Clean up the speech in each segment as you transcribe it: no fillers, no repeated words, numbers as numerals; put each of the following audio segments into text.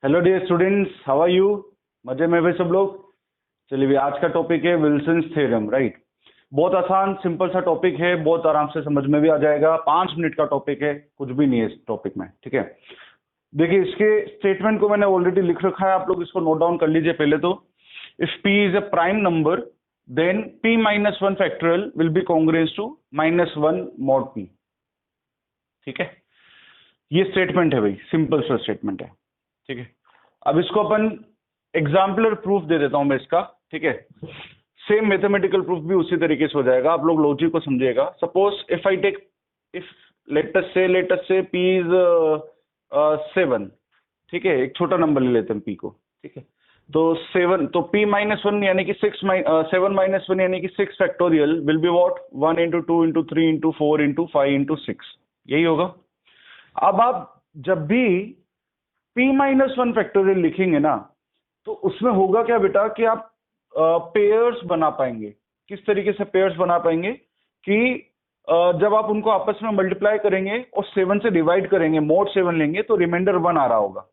Hello dear students, how are you? मजे में वे सब लोग? चलिए भी, आज का टॉपिक है विल्सन्स थ्योरम, राइट। बहुत आसान सिंपल सा टॉपिक है, बहुत आराम से समझ में भी आ जाएगा। 5 मिनट का टॉपिक है, कुछ भी नहीं है इस टॉपिक में, ठीक है। देखिए, इसके स्टेटमेंट को मैंने ऑलरेडी लिख रखा है, आप लोग इसको नोट डाउन कर लीजिए पहले तो। If p is a prime number then p minus one factorial will be congruence to -1 mod p, ठीक है। ये स्टेटमेंट है भाई, सिंपल सा स्टेटमेंट है, ठीक है। अब इसको अपन एग्जाम्पलर प्रूफ दे देता हूं मैं इसका, ठीक है। सेम मैथमेटिकल प्रूफ भी उसी तरीके से हो जाएगा, आप लोग लॉजिक को समझिएगा। Suppose if I take, if let us say p is 7, ठीक है। एक छोटा नंबर ले लेते हैं p को, ठीक है। तो 7, तो p -1 यानी कि 7 -1 यानी कि 6 फैक्टोरियल विल बी व्हाट 1 × 2 × 3 × 4 × 5 × 6, यही होगा। अब आप जब भी p -1 फैक्टोरियल लिखेंगे ना, तो उसमें होगा क्या बेटा कि आप पेयर्स बना पाएंगे। किस तरीके से पेयर्स बना पाएंगे कि जब आप उनको आपस में मल्टीप्लाई करेंगे और 7 से डिवाइड करेंगे, mod 7 लेंगे, तो रिमाइंडर 1 आ रहा होगा,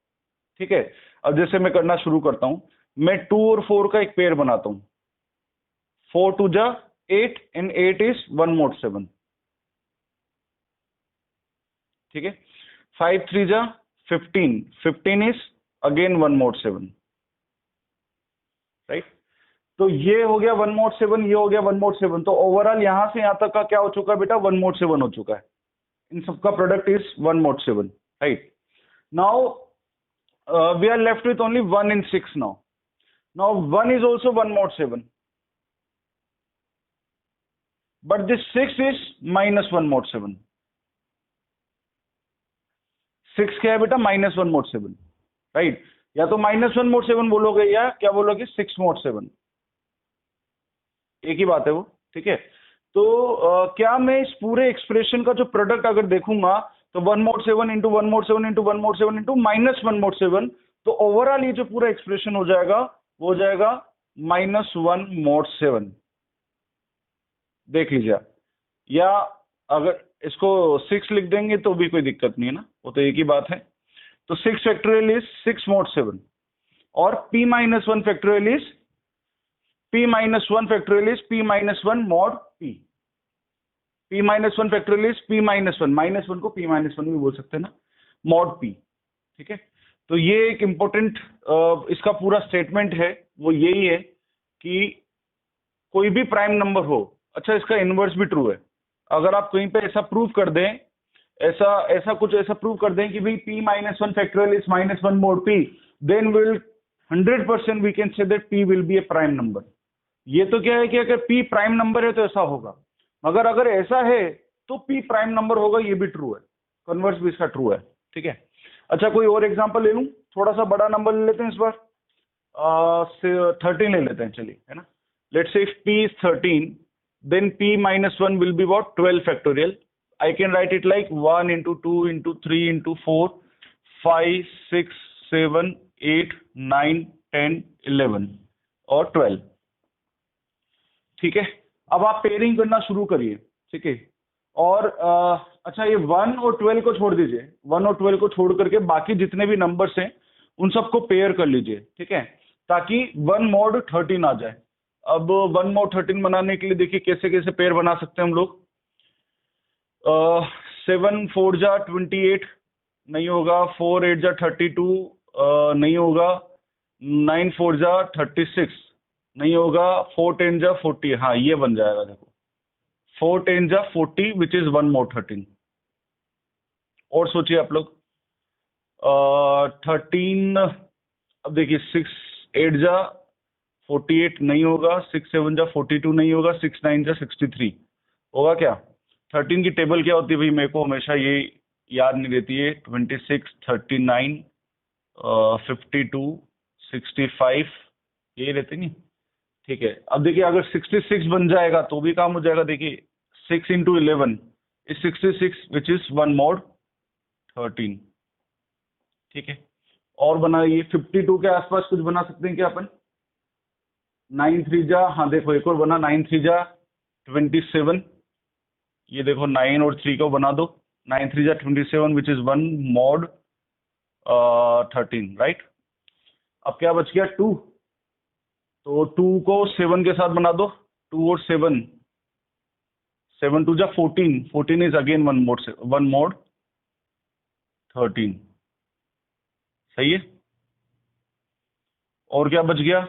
ठीक है। अब जैसे मैं करना शुरू करता हूं, मैं 2 और 4 का एक पेयर बनाता हूं। 4 2 जा 8 and 8 is 1 mod 7, ठीक है। 5 3 जा 15, 15 is again 1 mod 7, राइट। तो ये हो गया 1 mod 7, ये हो गया 1 mod 7। तो ओवरऑल यहां से यहां तक का क्या हो चुका है बेटा? 1 mod 7 हो चुका है। इन सबका product is 1 mod 7, right. Now we are left with only 1 and 6 now. Now 1 is also 1 mod 7, but this 6 is -1 mod 7। 6 क्या है बेटा? -1 mod 7, राइट। या तो -1 mod 7 बोलोगे या क्या बोलोगे? 6 mod 7, एक ही बात है वो, ठीक है। तो क्या मैं इस पूरे एक्सप्रेशन का जो प्रोडक्ट अगर देखूंगा तो 1 mod 7 × 1 mod 7 × 1 mod 7 × -1 mod 7, तो ओवरऑल ये जो पूरा एक्सप्रेशन हो जाएगा वो हो जाएगा -1 mod 7। देख लीजिए, या अगर इसको 6 लिख देंगे तो भी कोई दिक्कत नहीं है ना, वो तो एक ही बात है। तो 6 फैक्टोरियल इज 6 mod 7 और p -1 factorial is p -1 factorial is p -1 mod p। p -1 factorial is p -1 को p -1 भी बोल सकते हैं ना, mod p, ठीक है। तो ये एक इंपॉर्टेंट इसका पूरा स्टेटमेंट है, वो यही है कि कोई भी प्राइम नंबर हो, अच्छा इसका इनवर्स भी ट्रू है। अगर आप कहीं पे ऐसा प्रूव कर दें, ऐसा प्रूव कर दें कि भाई p -1 factorial is -1 mod p, then will 100% we can say that p will be a prime number. ये तो क्या है कि अगर p प्राइम नंबर है तो ऐसा होगा, मगर अगर ऐसा है तो p प्राइम नंबर होगा, ये भी ट्रू है, कन्वर्स भी इसका ट्रू है, ठीक है। अच्छा, कोई और एग्जांपल ले लूं, थोड़ा सा बड़ा नंबर ले लेते हैं इस बार, 13 ले लेते हैं, चलिए, है ना। Let's say if p is 13, then p -1 will be what? 12 factorial. I can write it like 1 × 2 × 3 × 4 5 6 7 8 9 10 11 और 12, ठीक है। अब आप पेयरिंग करना शुरू करिए, ठीक है। और अच्छा, ये 1 और 12 को छोड़ दीजिए, 1 और 12 को छोड़ करके बाकी जितने भी नंबर्स हैं उन सबको पेयर कर लीजिए, ठीक है, ताकि 1 mod 13 आ जाए। अब 1 mod 13 बनाने के लिए देखिए कैसे कैसे पेयर बना सकते हैं हम लोग। 7 4 जा 28 नहीं होगा, 4 8 जा 32 नहीं होगा, 9 4 जा 36 नहीं होगा, 4 10 जा 40, हाँ ये बन जाएगा। देखो 4 10 जा 40 विच इज 1 mod 13। और सोचिए आप लोग, 13, अब देखिए 6 8 जा 48 नहीं होगा, 6 7 जा 42 नहीं होगा, 6 9 जा 63 होगा क्या? 13 की टेबल क्या होती है भाई? मेरे को हमेशा ये याद नहीं रहती है। 26 39 52 65 यही रहते नहीं, ठीक है। अब देखिए अगर 66 बन जाएगा तो भी काम हो जाएगा। देखिए 6 × 11 इज 66 विच इज 1 mod 13, ठीक है। और बनाइए 52 के आसपास कुछ बना सकते हैं क्या अपन? 9 3 जा, हाँ देखो एक और बना, 9 3 जा 27, ये देखो 9 और 3 को बना दो, 9 3 जा 27 विच इज 1 mod 13, राइट। अब क्या बच गया 2, तो 2 को 7 के साथ बना दो, 2 और 7, 7 2 जा 14, 14 इज अगेन वन मोड 13, सही है। और क्या बच गया,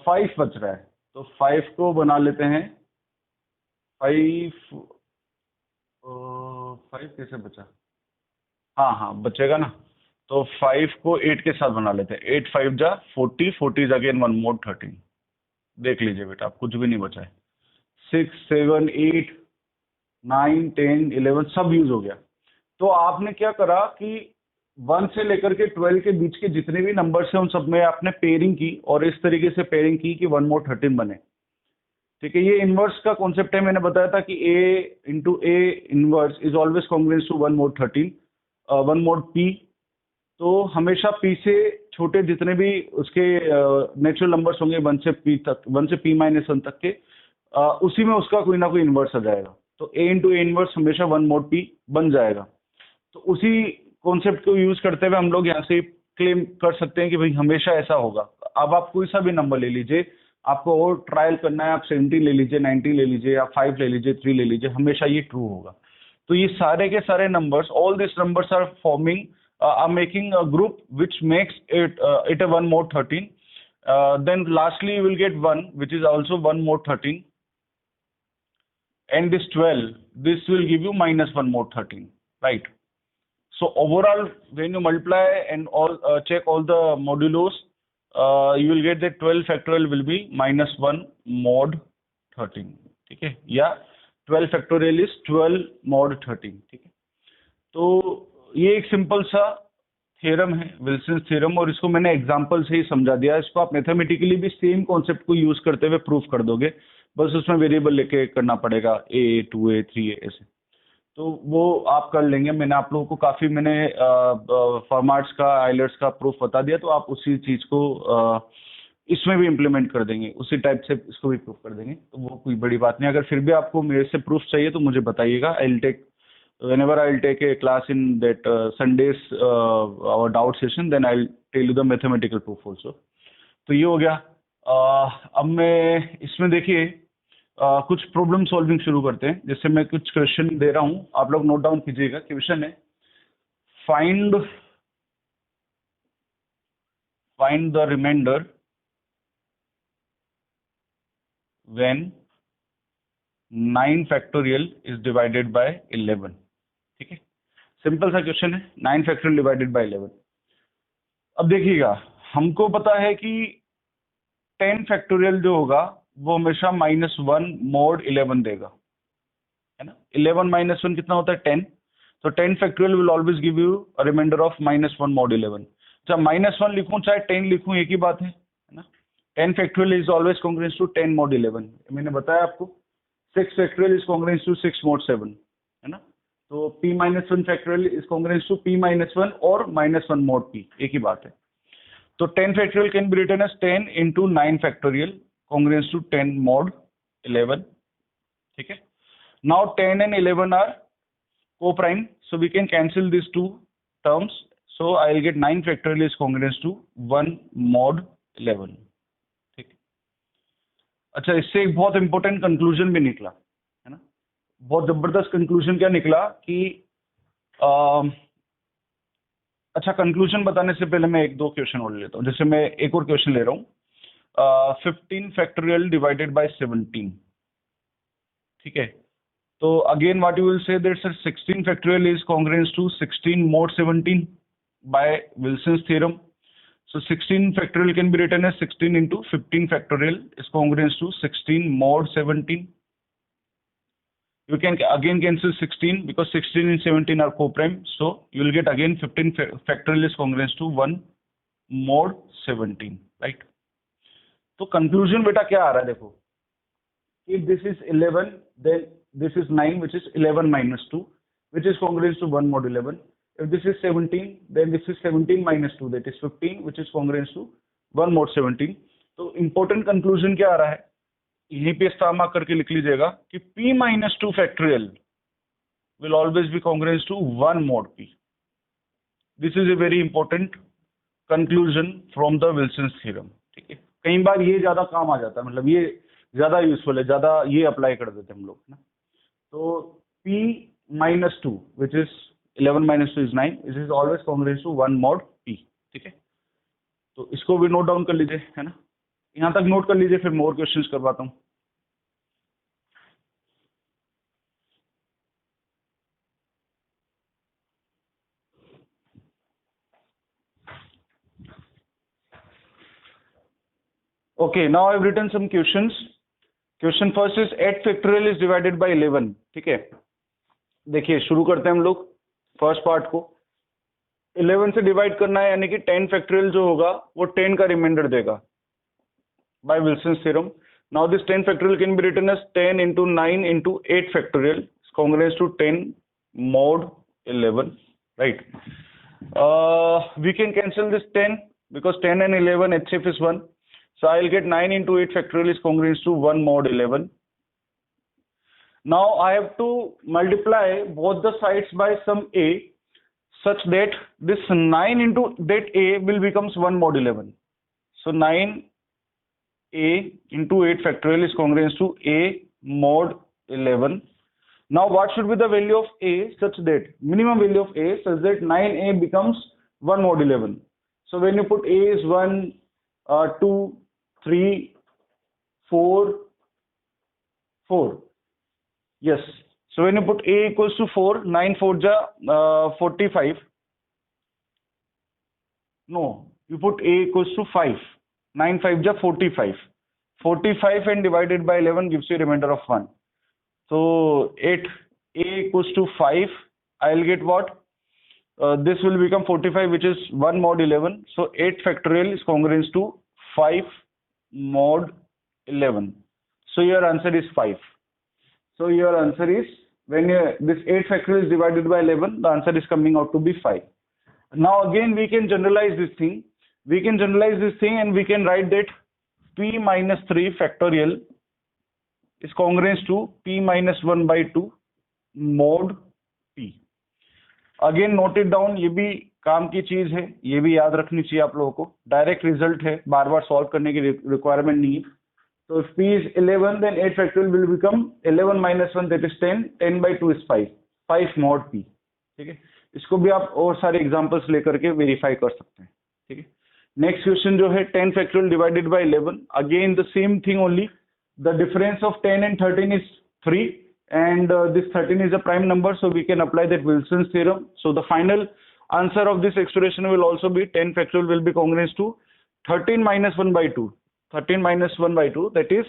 5 बच रहा है, तो 5 को बना लेते हैं, 5 5 कैसे बचा, हाँ हाँ बचेगा ना, तो 5 को 8 के साथ बना लेते हैं, 8 5 जा 40, 40 इज अगेन वन मोड 13, देख लीजिए बेटा आप कुछ भी नहीं बचा है, 6 7 8 9 10 11 सब यूज हो गया। तो आपने क्या करा कि 1 से लेकर के 12 के बीच के जितने भी नंबर्स हैं उन सब में आपने पेयरिंग की, और इस तरीके से पेयरिंग की कि वन मोड 13 बने। ठीक है, ये इनवर्स का कॉन्सेप्ट है, मैंने बताया था कि a into a inverse is always congruent to one mod 13, one mod p। तो हमेशा p से छोटे जितने भी उसके नेचुरल नंबर्स होंगे 1 से p तक, 1 से p-1 तक के, उसी में उसका कोई ना कोई इनवर्स आ जाएगा, तो a इंटू ए इनवर्स हमेशा वन मोड p बन जाएगा। तो उसी कॉन्सेप्ट को यूज करते हुए हम लोग यहाँ से क्लेम कर सकते हैं कि भाई हमेशा ऐसा होगा। अब आप कोई सा भी नंबर ले लीजिए, आपको और ट्रायल करना है, आप 70 ले लीजिए, 90 ले लीजिए, आप 5 ले लीजिए, 3 ले लीजिए, हमेशा ये ट्रू होगा। तो ये सारे के सारे numbers, all this numbers are forming are making a group which makes it a one mode 13, then lastly you will get 1 which is also one mode 13, and this 12, this will give you minus 1 mode 13, right? So overall when you multiply and all check all the modulos, you will get that 12 factorial will be minus 1 mod 13, ठीक है, या 12 factorial is 12 mod 13, ठीक है। तो ये एक simple सा theorem है, विल्सन थ्योरम, और इसको मैंने एग्जांपल से ही समझा दिया। इसको आप मैथमेटिकली भी सेम कॉन्सेप्ट को यूज करते हुए प्रूफ कर दोगे, बस उसमें वेरिएबल लेके करना पड़ेगा, a 2a 3a ऐसे, तो वो आप कर लेंगे। मैंने आप लोगों को काफी फॉर्मेट्स का, आइलर्स का प्रूफ बता दिया, तो आप उसी चीज को इसमें भी इम्प्लीमेंट कर देंगे, उसी टाइप से इसको भी प्रूफ कर देंगे, तो वो कोई बड़ी बात नहीं। अगर फिर भी आपको मेरे से प्रूफ चाहिए तो मुझे बताइएगा, whenever I'll take a class in that Sundays our doubt session, then I'll tell you the mathematical proof also। तो ये हो गया। अब मैं इसमें देखिए कुछ प्रॉब्लम सॉल्विंग शुरू करते हैं। जैसे मैं कुछ क्वेश्चन दे रहा हूं, आप लोग नोट डाउन कीजिएगा। क्वेश्चन है find the remainder when 9 factorial is divided by 11, ठीक है, सिंपल सा क्वेश्चन है, 9 फैक्टोरियल डिवाइडेड बाय 11। अब देखिएगा, हमको पता है कि 10 फैक्टोरियल जो होगा वो हमेशा -1 mod 11 देगा, है ना। 11 - 1 कितना होता है 10, तो 10 factorial will always give you a remainder of -1 mod 11। चाहे -1 लिखूं चाहे 10 लिखूं एक ही बात है ना। 10 factorial is always congruent to 10 mod 11, मैंने बताया आपको। 6 factorial is congruent to 6 mod 7, है ना। तो p-1 factorial is congruent to p-1 और -1 mod p, एक ही बात है। तो 10 factorial can be written as 10 into 9 factorial congruent to 10 mod 11, ठीक है। Now 10 and 11 are co-prime, so we can cancel these two terms, so I'll get 9 factorial is congruent to 1 mod 11, ठीक है। अच्छा, इससे एक बहुत इंपॉर्टेंट कंक्लूजन भी निकला, है ना। बहुत जबरदस्त कंक्लूजन क्या निकला कि अच्छा, कंक्लूजन बताने से पहले मैं एक दो क्वेश्चन और लेता हूँ। जैसे मैं एक और क्वेश्चन ले रहा हूँ, 15 फैक्टोरियल डिवाइडेड बाय 17, ठीक है। तो again what you will say that sir 16 factorial is congruent to 16 mod 17 by Wilson's theorem. So 16 factorial can be written as 16 into 15 factorial is congruent to 16 mod 17। You can again cancel 16 because 16 and 17 are co-prime, so you will get again 15 factorial is congruent to 1 mod 17, right? तो conclusion बेटा क्या आ रहा है देखो, if this is 11 then this is 9 which is 11 minus 2 which is congruent to 1 mod 11. If this is 17 then this is 17 minus 2 that is 15 which is congruent to 1 mod 17. तो important conclusion क्या आ रहा है, यहीं पे स्टार करके लिख लीजिएगा कि p-2 factorial will always be congruent to 1 mod p. This is a very important conclusion from the Wilson theorem. ठीक है, कई बार ये ज्यादा काम आ जाता है, मतलब ये ज्यादा यूजफुल है, ज्यादा ये अप्लाई कर देते हैं हम लोग ना। तो p minus two which is 11 minus two is 9, it is always congruent to 1 mod p। ठीक है, तो इसको भी नोट डाउन कर लीजिए, है ना, यहाँ तक नोट कर लीजिए, फिर मोर क्वेश्चंस करवाता हूँ। Okay, now I've written some questions. Question first is 8 factorial is divided by 11। ठीक है, देखिए शुरू करते हैं हम लोग फर्स्ट पार्ट को। 11 से डिवाइड करना है, यानी कि 10 फैक्टोरियल जो होगा वो 10 का रिमाइंडर देगा by Wilson's theorem. Now this 10 factorial can be written as 10 into 9 into 8 factorial is congruent to 10 mod 11, right? We can cancel this 10 because 10 and 11 HCF is 1. So I'll get 9 into 8 factorial is congruent to 1 mod 11. Now I have to multiply both the sides by some a such that this 9 into that a will becomes 1 mod 11. So 9a into 8 factorial is congruent to a mod 11. Now what should be the value of a such that minimum value of a such that 9a becomes 1 mod 11. So when you put a is 1, 2, 3, 4, 4. Yes. So when you put a equals to 4, 9 4 ja 45. No, you put a equals to 5. 9 5 ja 45. 45 and divided by 11 gives you a remainder of 1. So 8 a equals to 5. I'll get what? This will become 45, which is 1 mod 11. So 8 factorial is congruent to 5 mod 11. So your answer is 5. So your answer is, when this 8 factorial is divided by 11, the answer is coming out to be 5. Now again we can generalize this thing. We can generalize this thing and we can write that p minus 3 factorial is congruent to p minus 1 by 2 mod p. Again note it down, ये भी काम की चीज है, ये भी याद रखनी चाहिए आप लोगों को। डायरेक्ट रिजल्ट है, बार बार सॉल्व करने की रिक्वायरमेंट नहीं है। तो if p is 11 then 8 factorial will become 11 minus 1 that is 10, 10 by 2 is 5 mod p। ठीक है, इसको भी आप और सारे एग्जांपल्स लेकर के वेरीफाई कर सकते हैं। ठीक है, नेक्स्ट क्वेश्चन जो है 10 factorial divided by 11, again the same thing, only the difference of 10 and 13 is 3 and this 13 is a prime number, so we can apply that Wilson's theorem. So the final answer of this expression will also be 10 factorial will be congruent to 13 minus 1 by 2. 13 minus 1 by 2, that is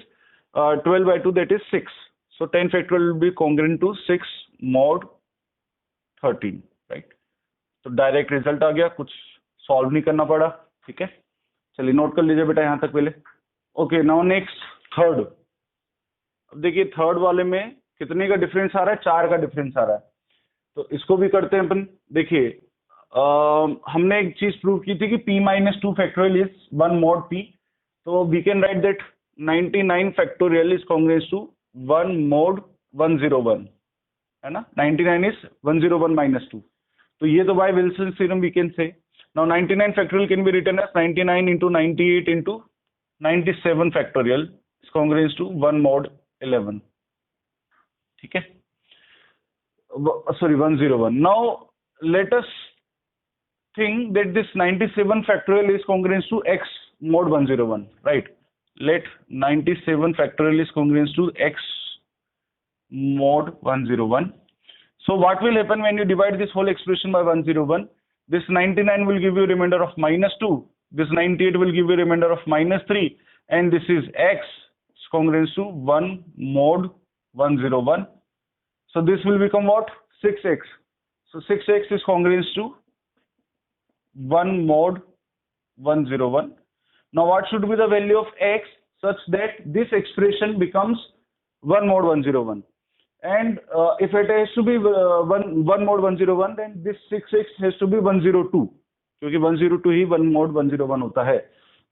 12 by 2, that is 6. So 10 factorial will be congruent to 6 mod 13, right? तो direct result आ गया, कुछ solve नहीं करना पड़ा। ठीक है, चलिए note कर लीजिए बेटा यहाँ तक पहले। Okay, now next third. अब देखिए थर्ड वाले में कितने का डिफरेंस आ रहा है? 4 का डिफरेंस आ रहा है। तो इसको भी करते हैं अपन। देखिए हमने एक चीज प्रूव की थी कि p minus 2 factorial is 1 mod p. तो we can write that 99 factorial is congruent to 1 mod 101, है ना। 99 is 101 minus 2. तो ये तो by Wilson's theorem we can say. Now 99 factorial can be written as 99 into 98 into 97 factorial is congruent to 1 mod 11. ठीक है, sorry 101. Now let us think that this 97 factorial is congruent to x mod 101, right? Let 97 factorial is congruent to x mod 101. So what will happen when you divide this whole expression by 101? This 99 will give you a remainder of minus 2. This 98 will give you a remainder of minus 3. And this is x is congruent to 1 mod 101. So this will become what? 6x. So 6x is congruent to 1 mod 101. Now what should be the value of x such that this expression becomes 1 mod 101? And if it has to be 1 mod 101, then this 6x has to be 102, क्योंकि 102 ही 1 mod 101 होता है।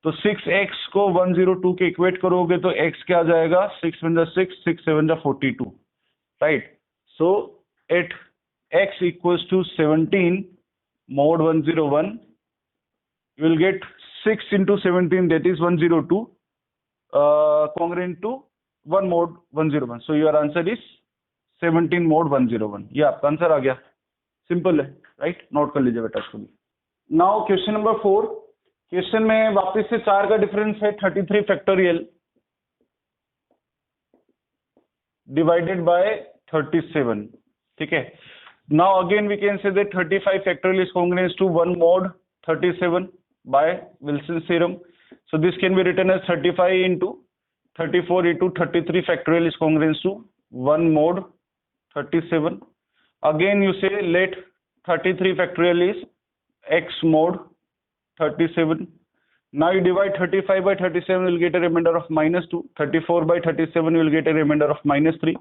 तो 6x को 102 के equate करोगे तो x क्या आ जाएगा? 6 1 6, 6 7 42, right? So at x equals to 17 mod 101, you will get 6 into 17, that is 102, congruent to 1 mod 101. So your answer is 17 mod 101. ये आपका आंसर आ गया, सिंपल है, राइट? नोट कर लीजिए बेटा इसको भी। नाउ क्वेश्चन नंबर 4, क्वेश्चन में वापस से 4 का डिफरेंस है, 33 फैक्टोरियल डिवाइडेड बाय 37, ठीक है। Now again we can say that 35 factorial is congruent to 1 mod 37 by Wilson's theorem. So this can be written as 35 into 34 into 33 factorial is congruent to 1 mod 37. Again you say let 33 factorial is x mod 37. Now you divide 35 by 37, you will get a remainder of -2. 34 by 37, you will get a remainder of -3.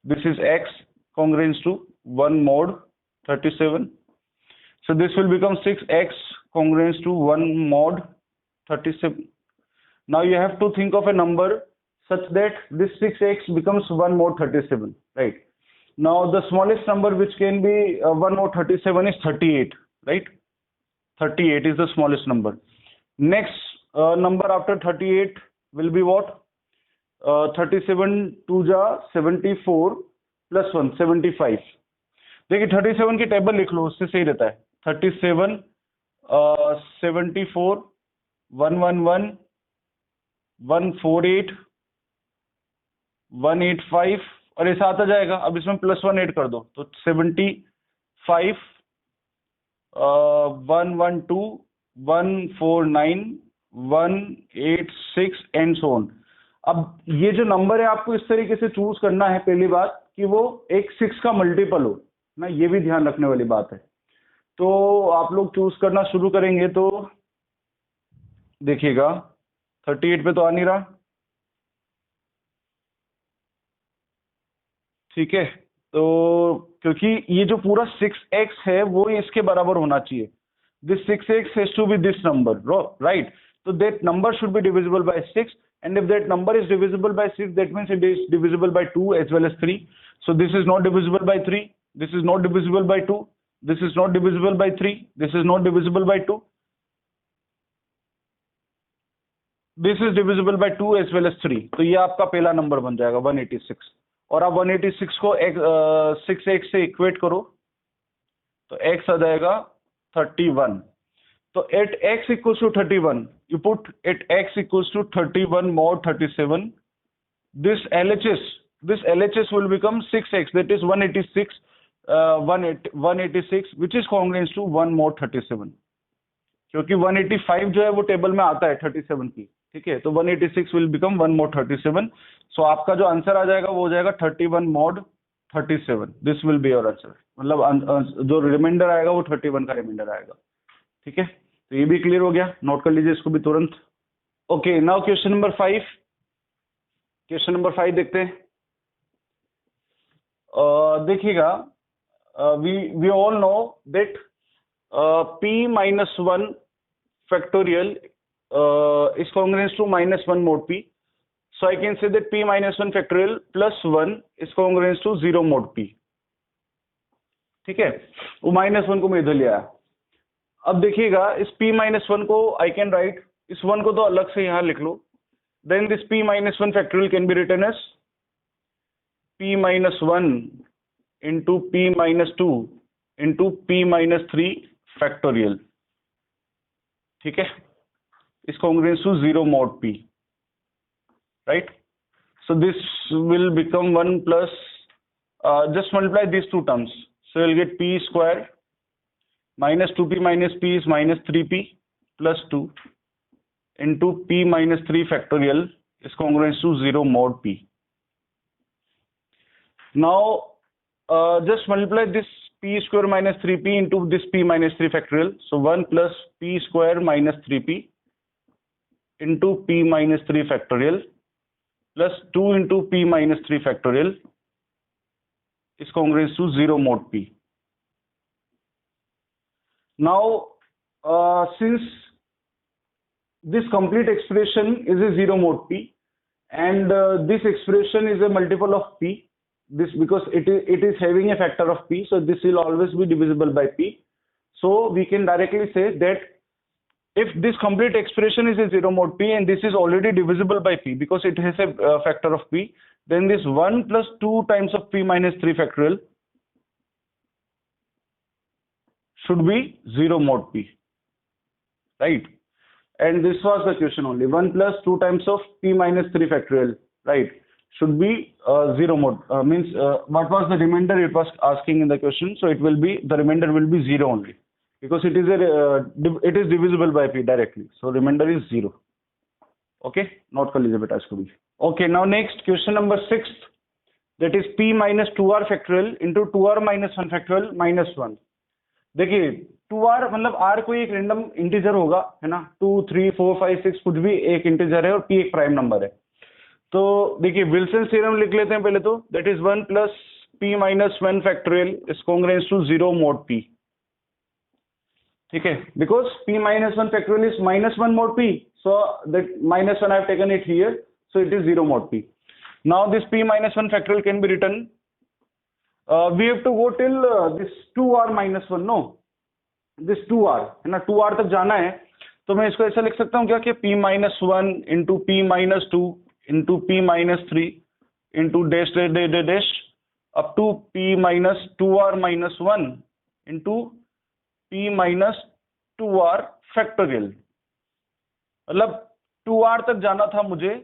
This is x congruent to 1 mod 37. So this will become 6x congruent to 1 mod 37. Now you have to think of a number such that this 6x becomes 1 mod 37, right? Now the smallest number which can be 1 mod 37 is 38, right? 38 is the smallest number. Next number after 38 will be what? 37 2 जा 74 plus 1 75. देखिए 37 की table लिख लो, उससे सही रहता है। 37 74 111 148 185 और ऐसा आता जाएगा। अब इसमें +1 ऐड कर दो तो 75 112 149 186 एंड सो ऑन। अब ये जो नंबर है आपको इस तरीके से चूज करना है, पहली बात कि वो एक 6 का मल्टीपल हो ना, ये भी ध्यान रखने वाली बात है। तो आप लोग चूज करना शुरू करेंगे तो देखिएगा 38 पे तो आ नहीं रहा, ठीक है। तो क्योंकि ये जो पूरा 6x है वो इसके बराबर होना चाहिए, this 6x has to be this number, right? So that number should be divisible by 6, and if that number is divisible by 6, that means it is divisible by 2 as well as 3. So this is not divisible by 3, this is not divisible by 2, this is not divisible by 3, this is not divisible by 2, this is divisible by 2 as well as 3. तो ये आपका पहला number बन जाएगा 186, और आप 186 को 6x से इक्वेट करो तो x आ जाएगा 31. So at x equals to 31, you put at x equals to 31 mod 37. This LHS will become 6x, that is 186, 186, which is congruent to 1 mod 37. क्योंकि 185 जो है वो टेबल में आता है 37 की, ठीक है। तो 186 will become 1 mod 37. So आपका जो आंसर आ जाएगा वो हो जाएगा 31 mod 37. This will be your answer. मतलब जो रिमाइंडर आएगा वो 31 का रिमाइंडर आएगा, ठीक है। तो ये भी क्लियर हो गया, नोट कर लीजिए इसको भी तुरंत। Okay, now question number 5, question number 5 देखते हैं। देखिएगा, we all know that p - 1 factorial is congruent to -1 mod p. So I can say that p - 1 factorial plus 1 is congruent to 0 mod p, ठीक है। वो -1 को मैं इधर ले आया। अब देखिएगा इस p - 1 को आई कैन राइट, इस 1 को तो अलग से यहां लिख लो, then this p - 1 factorial can be written as p - 1 into p - 2 into p - 3 factorial, ठीक है। Is congruent to 0 mod p, right? So this will become 1 plus, just multiply these two terms, so you'll get p square minus 2p minus p is minus 3p plus 2 into p minus 3 factorial is congruent to 0 mod p. Now just multiply this p square minus 3p into this p minus 3 factorial, so 1 plus p square minus 3p into p minus 3 factorial plus 2 into p minus 3 factorial is congruent to 0 mod p. Now since this complete expression is a 0 mod p and this expression is a multiple of p, this because it is having a factor of p, so this will always be divisible by p. So we can directly say that if this complete expression is a zero mod p and this is already divisible by p because it has a factor of p, then this 1 plus 2 times of p minus 3 factorial should be zero mod p, right? And this was the question only, 1 plus 2 times of p minus 3 factorial, right, should be zero mod, means what was the remainder it was asking in the question, so it will be, the remainder will be zero only because it is it is divisible by p directly, so remainder is zero. Okay, note कर लीजिए बेटा इसको भी. Okay, now next question number 6, that is p minus 2r factorial into 2r minus 1 factorial minus 1. देखिए 2r मतलब r कोई एक random integer होगा, है ना, 2 3 4 5 6 कुछ भी एक इंटीजर है और p एक प्राइम नंबर है. तो देखिए विल्सन थ्योरम लिख लेते हैं पहले तो, that is 1 plus p minus 1 factorial is congruent to 0 mod p. ठीक है, because p minus 1 factorial is minus 1 mod p, so that minus 1 I have taken it here, so it is 0 mod p. Now this p minus 1 factorial can be written, we have to go till this 2r minus 1, no, this 2r है ना, 2r तक जाना है, तो मैं इसको ऐसा लिख सकता हूँ क्या कि p minus 1 into p minus 2 into p minus 3 into dash dash dash dash up to p minus 2r minus 1 into p minus 2r factorial. मतलब 2r तक जाना था मुझे,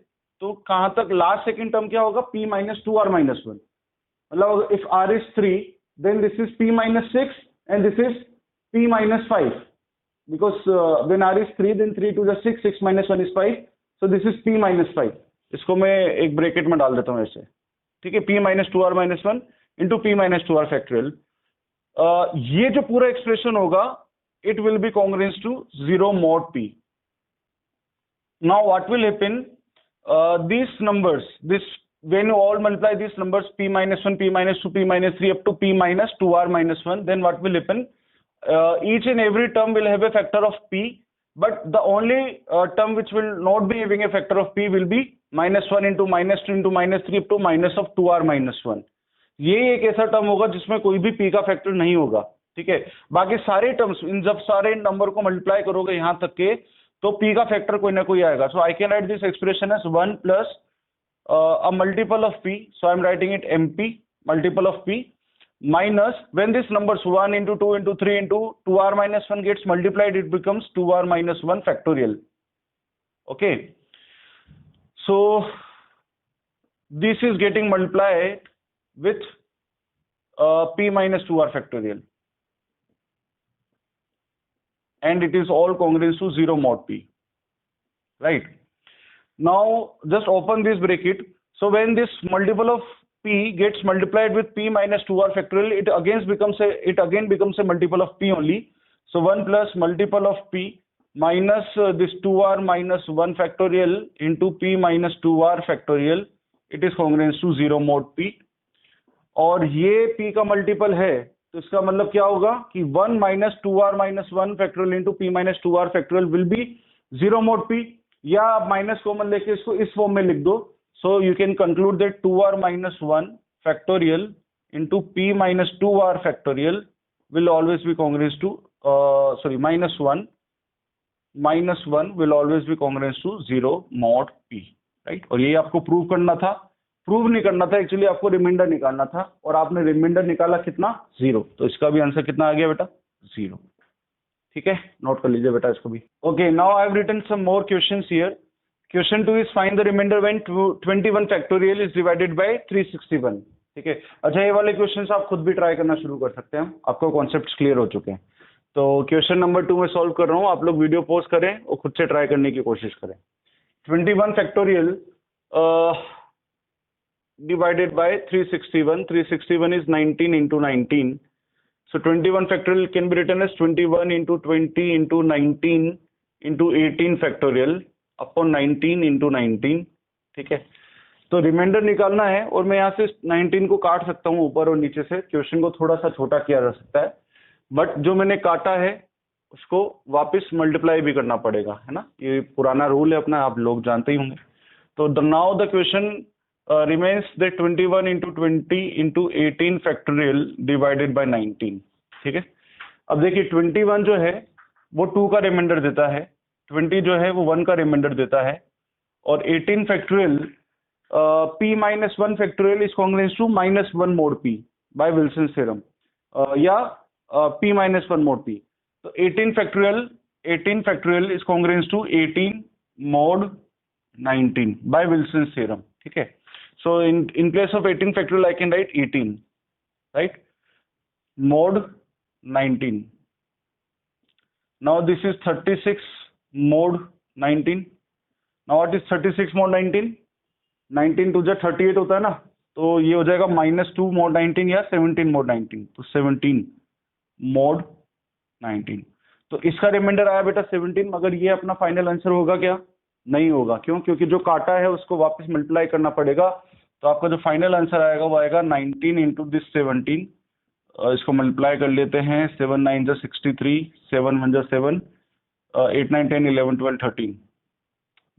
तो कहां तक, लास्ट सेकंड टर्म क्या होगा, p minus 2r minus 1. मतलब if r is 3 then this is p minus 6 and this is p minus 5 because when r is 3 then 3 to the 6, 6 minus 1 is 5, so this is p minus 5. इसको मैं एक bracket में डाल देता हूँ ऐसे, ठीक है, p minus 2r minus 1 into p minus 2r factorial. ये जो पूरा एक्सप्रेशन होगा it will be congruent to 0 mod p. Now what will happen, these numbers, this when you all multiply these numbers p minus 1, p minus 2, p minus 3 up to p minus 2r minus 1, then what will happen, each and every term will have a factor of p, but the only term which will not be having a factor of p will be minus 1 into minus 2 into minus 3 up to minus of 2r minus 1. ये एक ऐसा term होगा जिसमें कोई भी p का factor नहीं होगा, ठीक है. बाकी सारे टर्म्स, इन जब सारे नंबर को मल्टीप्लाई करोगे यहां तक के, तो p का फैक्टर कोई ना कोई आएगा. So I can write this expression as 1 plus a multiple of p, so I'm writing it mp multiple of p minus, when this numbers 1 into 2 into 3 into 2r minus 1 gets multiplied, it becomes 2r minus 1 factorial. Okay, so this is getting multiplied with p minus 2r factorial and it is all congruent to 0 mod p, right? Now just open this bracket. So when this multiple of p gets multiplied with p minus 2r factorial, it again becomes a multiple of p only. So 1 plus multiple of p minus this 2r minus 1 factorial into p minus 2r factorial, it is congruent to 0 mod p. और ये p का multiple है, तो इसका मतलब क्या होगा कि 1 minus 2r minus 1 factorial into p minus 2r factorial will be 0 mod p. या आप माइनस कॉमन लेके इसको इस फॉर्म में लिख दो, so you can conclude that 2r minus 1 factorial into p minus 2r factorial will always be congruent to minus 1 will always be congruent to 0 mod p, right. और ये आपको प्रूव करना था, प्रूव नहीं करना था एक्चुअली, आपको रिमाइंडर निकालना था और आपने रिमाइंडर निकाला कितना, 0. तो इसका भी आंसर कितना आ गया बेटा, 0. ठीक है, नोट कर लीजिए बेटा इसको भी. Okay, now I have written some more questions here. Question 2 is find the remainder when 21 factorial is divided by 361. ठीक है, अच्छा ये वाले क्वेश्चंस आप खुद भी ट्राई करना शुरू कर सकते हैं, आपको कॉन्सेप्ट्स क्लियर हो चुके हैं. तो क्वेश्चन नंबर 2 में सॉल्व कर रहा हूँ, आप लोग वीडियो पॉज करें और खुद से ट्राई करने की कोशिश करें. 21 factorial divided by 361 is 19 into 19. So 21 factorial can be written as 21 into 20 into 19 into 18 factorial upon 19 into 19. ठीक है, तो रिमाइंडर निकालना है और मैं यहाँ से 19 को काट सकता हूँ ऊपर और नीचे से, क्वेश्चन को थोड़ा सा छोटा किया जा सकता है, बट जो मैंने काटा है उसको वापस मल्टीप्लाई भी करना पड़ेगा, है ना, ये पुराना रूल है अपना, आप लोग जानते ही होंगे. तो now the question remains that 21 into 20 into 18 factorial divided by 19. ठीक है, अब देखिए 21 जो है वो 2 का रिमाइंडर देता है 20 जो है वो 1 का रिमाइंडर देता है, और 18 factorial p minus 1 factorial is congruent to minus 1 mod p by Wilson theorem, या p माइनस 1 मोड p। तो 18 factorial is congruent to 18 mod 19 by Wilson theorem, ठीक है। So in place of 18 factorial I can write 18, right, mod 19. Now this is 36 mod 19. Now what is 36 mod 19? 19 to जा 38 होता है ना, तो ये हो जाएगा -2 mod 19 या 17 mod 19, तो 17 mod 19। तो इसका रिमाइंडर आया बेटा 17, मगर ये अपना फाइनल आंसर होगा क्या? नहीं होगा। क्यों? क्योंकि जो काटा है उसको वापस मल्टीप्लाई करना पड़ेगा, तो आपका जो फाइनल आंसर आएगा वो आएगा 19 इंटू दिस 17। इसको मल्टीप्लाई कर लेते हैं, 7 9 जा 63, 7 1 जा 7, 8 9 10 11 12 13,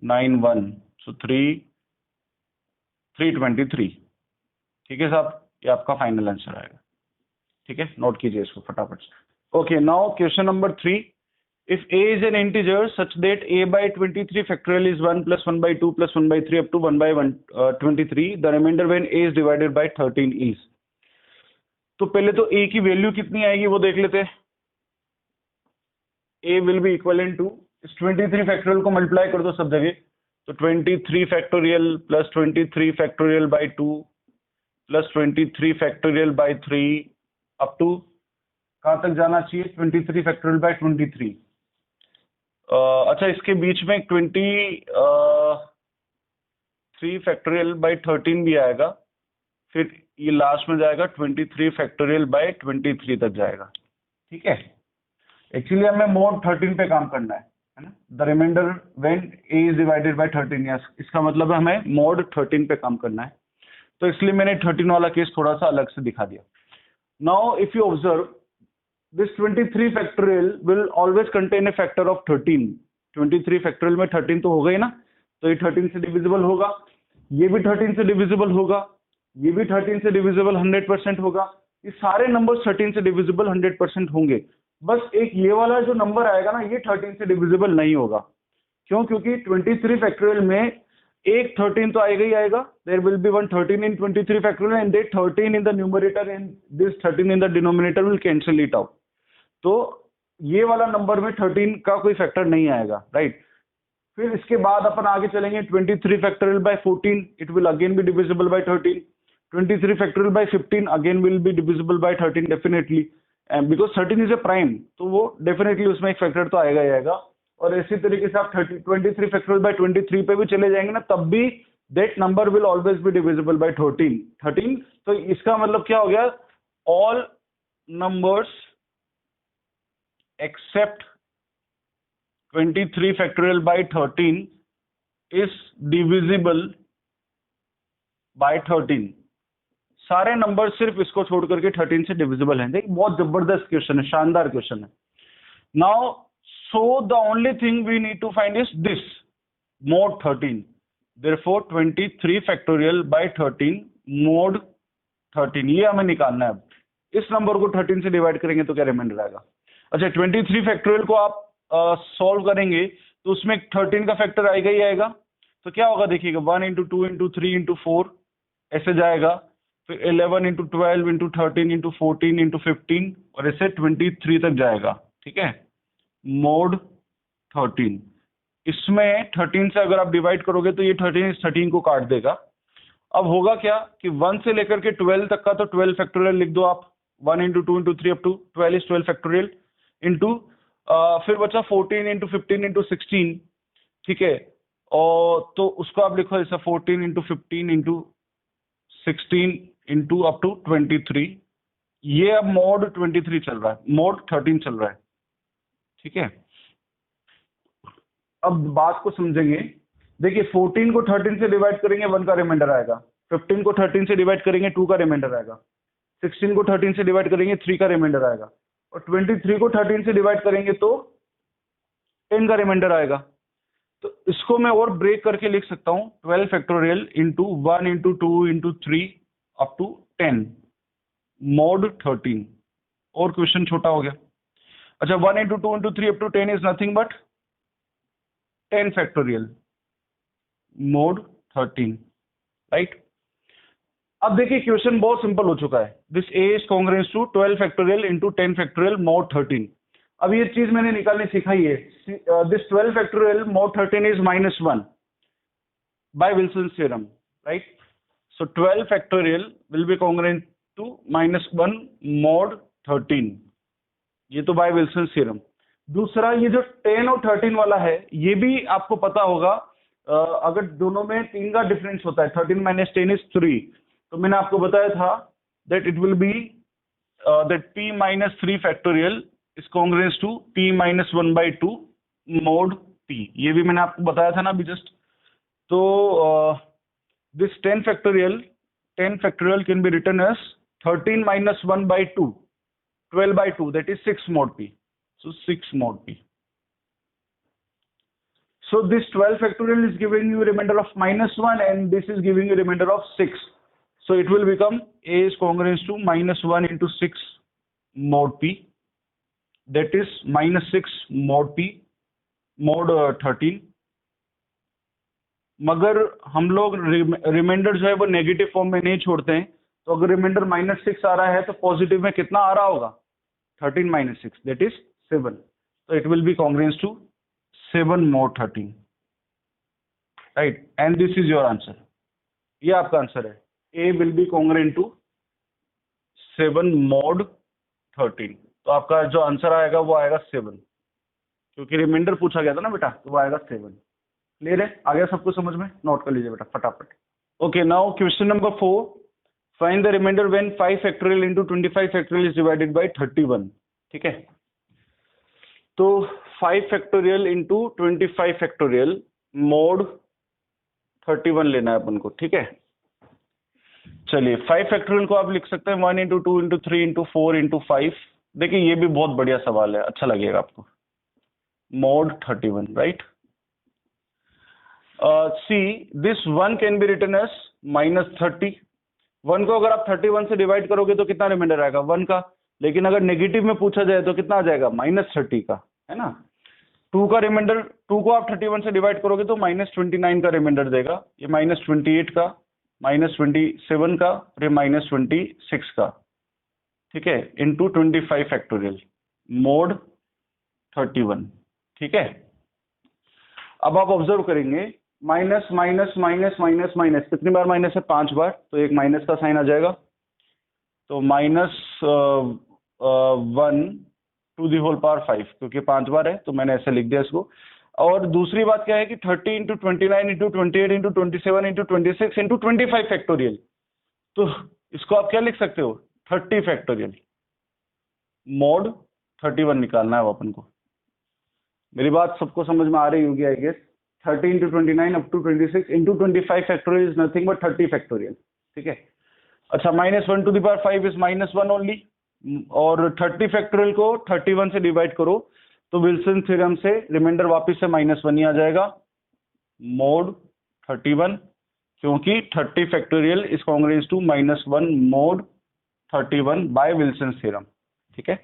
9 1, सो 323। ठीक है साहब, ये आपका फाइनल आंसर आएगा। ठीक है, नोट कीजिए इसको फटाफट से। Okay, now question number 3, if a is an integer such that a by 23 factorial is 1 plus 1 by 2 plus 1 by 3 up to 1 by 23, the remainder when a is divided by 13 is। तो पहले तो a की value कितनी आएगी वो देख लेते हैं। a will be equivalent to, is 23 factorial को मल्टीप्लाई कर दो सब जगह, तो 23 factorial plus 23 factorial by 2 plus 23 factorial by 3 up to कहाँ तक जाना चाहिए? 23 फैक्टोरियल बाई 23। अच्छा, इसके बीच में 23 फैक्टोरियल बाई 13 भी आएगा, फिर ये लास्ट में जाएगा 23 फैक्टोरियल बाई 23 तक जाएगा। ठीक है, एक्चुअली हमें मोड 13 पे काम करना है ना, the remainder when a is divided by 13, yes, इसका मतलब है हमें मोड 13 पे काम करना है, तो इसलिए मैंने 13 वाला केस थोड़ा सा अलग से दिखा दिया। Now if you observe this 23 factorial will always contain a factor of 13। 23 factorial में 13 तो होगा ही ना, तो ये 13 से डिविजिबल होगा, ये भी 13 से डिविजिबल होगा, ये भी 13 से डिविजिबल 100% होगा, ये सारे नंबर 13 से डिविजिबल 100% होंगे। बस एक ये वाला जो नंबर आएगा ना, ये 13 से डिविजिबल नहीं होगा। क्यों? क्योंकि 23 फैक्टोरियल में एक 13 तो आएगा ही आएगा, there will be one 13 in 23 factorial and that 13 in the numerator and this 13 in the denominator will cancel it out. तो ये वाला नंबर में 13 का कोई फैक्टर नहीं आएगा, राइट। फिर इसके बाद अपन आगे चलेंगे, 23 factorial by 14 it will again be divisible by 13, 23 factorial by 15 again will be divisible by 13 definitely, because 13 is a prime, तो वो डेफिनेटली उसमें एक फैक्टर तो आएगा ही आएगा। और इसी तरीके से आप 23 फैक्टोरियल बाय 23 पे भी चले जाएंगे ना, तब भी that number will always be divisible by 13। तो इसका मतलब क्या हो गया? All numbers except 23 factorial by 13 is divisible by 13। सारे नंबर सिर्फ इसको छोड़ करके 13 से डिविजिबल हैं। देखिए, बहुत जबरदस्त क्वेश्चन है, शानदार क्वेश्चन है। Now so the only thing we need to find is this mod 13, therefore 23 factorial by 13 mod 13, ये हमें निकालना है। अब इस नंबर को 13 से डिवाइड करेंगे तो क्या रिमाइंडर आएगा? अच्छा, 23 फैक्टोरियल को आप सॉल्व करेंगे तो उसमें 13 का फैक्टर आएगा ही आएगा, तो क्या होगा देखिएगा, 1 इंटू 2 इंटू 3 इंटू 4 ऐसे जाएगा, फिर 11 इंटू 12 इंटू 13 इंटू 14 इंटू 15 और ऐसे 23 तक जाएगा। ठीक है, मोड 13। इसमें 13 से अगर आप डिवाइड करोगे तो ये 13 इस 13 को काट देगा। अब होगा क्या कि 1 से लेकर के 12 तक का तो 12 फैक्टोरियल लिख दो आप, 1 into 2 into 3 up to 12 is 12 factorial into फिर बचा 14 इंटू 15 इंटू 16। ठीक है, और तो उसको आप लिखो ऐसा 14 into 15 into 16 into up to 23। ये अब मोड 23 चल रहा है, मोड 13 चल रहा है। ठीक है, अब बात को समझेंगे। देखिए, 14 को 13 से डिवाइड करेंगे 1 का रिमाइंडर आएगा, 15 को 13 से डिवाइड करेंगे 2 का रिमाइंडर आएगा, 16 को 13 से डिवाइड करेंगे 3 का रिमाइंडर आएगा, और 23 को 13 से डिवाइड करेंगे तो 10 का रिमाइंडर आएगा। तो इसको मैं और ब्रेक करके लिख सकता हूं, 12 factorial into 1 into 2 into 3 up to 10 mod 13। और क्वेश्चन छोटा हो गया। अच्छा, 1 into 2 into 3 up to 10 is nothing but 10 factorial mod 13, right. अब देखिए क्वेश्चन बहुत सिंपल हो चुका है। This a is congruent to 12 factorial into 10 factorial mod 13। अब ये चीज मैंने निकालनी सिखाई है। This 12 factorial mod 13 is -1 by Wilson's theorem, right? So 12 factorial will be congruent to -1 mod 13, ये तो by Wilson's theorem। दूसरा ये जो 10 और 13 वाला है, ये भी आपको पता होगा, अगर दोनों में 3 का डिफरेंस होता है, 13 - 10 is 3, तो मैंने आपको बताया था that it will be that p - 3 factorial is congruent to p - 1/2 mod p, ये भी मैंने आपको बताया था ना अभी जस्ट। तो this 10 factorial can be written as 13 - 1/2, 12/2, that is 6 mod p. So 6 mod p. So this 12 factorial is giving you a remainder of -1 and this is giving you a remainder of 6. So it will become A is congruent to -1 into 6 mod p, that is -6 mod p mod 13। मगर हम लोग reminder जो है वो negative form में नहीं छोड़ते हैं, तो अगर रिमाइंडर -6 आ रहा है तो पॉजिटिव में कितना आ रहा होगा? 13 - 6, दैट इज 7। तो it will be congruent to 7 mod 13, right, and this is your answer. ये आपका आंसर है, A will be congruent to 7 mod 13। तो आपका जो आंसर आएगा वो आएगा 7, क्योंकि रिमाइंडर पूछा गया था ना बेटा, तो वो आएगा 7। क्लियर है? आ गया सबको समझ में? नोट कर लीजिए बेटा फटाफट। Okay, now question number 4, find the remainder when 5 factorial into 25 factorial is divided by 31। ठीक है, तो 5 फैक्टोरियल इनटू 25 फैक्टोरियल मोड 31 लेना है अपन को। ठीक है, चलिए 5 फैक्टोरियल को आप लिख सकते हैं 1 × 2 × 3 × 4 × 5। देखिए ये भी बहुत बढ़िया सवाल है, अच्छा लगेगा आपको। Mod 31, right. See this 1 can be written as -30। 1 को अगर आप 31 से डिवाइड करोगे तो कितना रिमाइंडर आएगा? 1 का। लेकिन अगर नेगेटिव में पूछा जाए तो कितना आ जाएगा? -30 का, है ना। 2 का रिमाइंडर, 2 को आप 31 से डिवाइड करोगे तो -29 का रिमाइंडर देगा। ये -28 का, -27 का और ये -26 का। ठीक है, इंटू 25 फैक्टोरियल मोड 31। ठीक है, अब आप ऑब्जर्व करेंगे minus minus minus minus minus, कितनी बार माइनस है? 5 बार, तो एक माइनस का साइन आ जाएगा। तो -1 टू दी होल पावर 5, क्योंकि 5 बार है तो मैंने ऐसे लिख दिया इसको। और दूसरी बात क्या है कि 30 × 29 × 28 × 27 × 26 × 25 फैक्टोरियल, तो इसको आप क्या लिख सकते हो? 30 फैक्टोरियल मोड 31 निकालना है अपन को। मेरी बात सबको समझ में आ रही होगी I guess. 30 × 29 up to 26 into 25 factorial is nothing but 30 factorial। ठीक है, अच्छा -1 to the power 5 is -1 only, और 30 फैक्टोरियल को 31 से डिवाइड करो तो विल्सन थ्योरम से रिमाइंडर वापस से -1 ही आ जाएगा, मोड 31, क्योंकि 30 factorial is congruent to -1 mod 31 by Wilson theorem. ठीक है,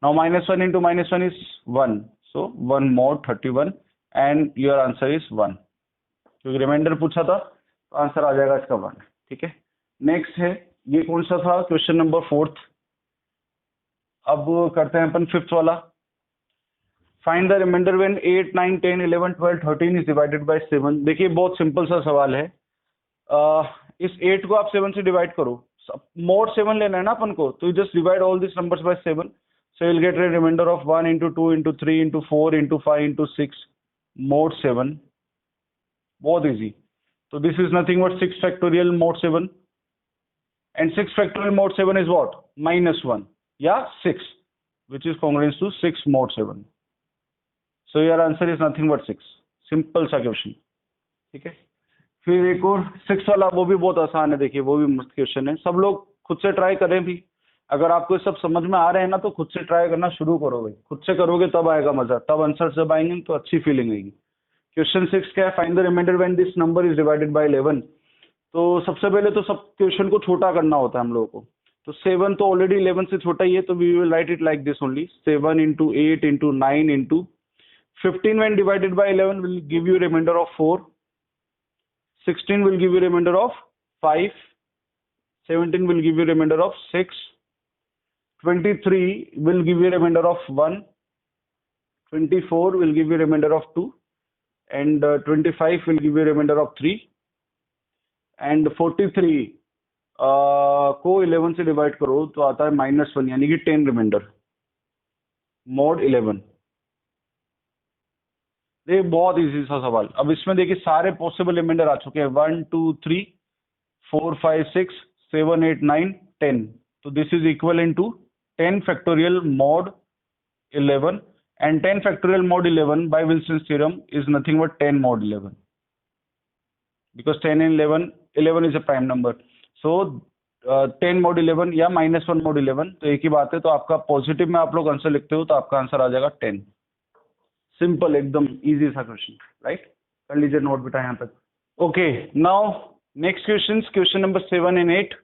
now -1 into -1 is 1, so 1 mod 31 and your answer is 1, क्योंकि रिमाइंडर पूछा था तो आंसर आ जाएगा इसका 1। ठीक है, नेक्स्ट है, ये कौन सा था? Question number 4। अब करते हैं अपन 5th वाला। Find the remainder when 8 9 10 11 12 13 is divided by 7। देखिए बहुत सिंपल सा सवाल है। इस 8 को आप 7 से डिवाइड करो, मोड 7 लेना है ना अपन को, तो just divide all this numbers by 7, so you'll get a remainder of 1 × 2 × 3 × 4 × 5 × 6 mod 7। बहुत इजी। तो this is nothing but 6 factorial mod 7, and 6 factorial mod 7 is what? -1 या 6, which is congruent to 6 mod 7. So your answer is nothing but 6। Simple सा question. ठीक है, फिर एक और 6 वाला, वो भी बहुत आसान है। देखिए वो भी मस्त क्वेश्चन है, सब लोग खुद से ट्राई करें भी। अगर आपको सब समझ में आ रहे हैं ना तो खुद से ट्राई करना शुरू करो भाई, खुद से करोगे तब आएगा मजा, तब आंसर जब आएंगे तो अच्छी फीलिंग आएगी। क्वेश्चन 6 क्या है? Find the remainder when this number is divided by 11। तो सबसे पहले तो सब क्वेश्चन को छोटा करना होता है हम लोगों को। तो 7 तो ऑलरेडी 11 से छोटा ही है, तो we will write it like this only, 7 × 8 × 9 × 15 when divided by 11 will give you remainder of 4. 16 will give you remainder of 5. 17 will give you remainder of 6. 23 will give you remainder of 1. 24 will give you remainder of 2. And 25 will give you remainder of 3. And 43 को 11 से divide करो तो आता है -1 यानी कि 10 reminder mod 11। ये बहुत इजी सा सवाल। अब इसमें देखिए सारे पॉसिबल रिमाइंडर आ चुके हैं 1 2 3 4 5 6 7 8 9 10। तो this is equal to 10 factorial mod 11 and 10 factorial mod 11 by Wilson's theorem is nothing but 10 mod 11 because 10 and 11 is a prime number. So 10 mod 11 या -1 mod 11 तो एक ही बात है। तो आपका पॉजिटिव में आप लोग आंसर लिखते हो तो आपका आंसर आ जाएगा 10। सिंपल, एकदम इजी सा क्वेश्चन, राइट? कर लीजिए नोट बेटा यहाँ तक। Okay, now next question number 7 and 8।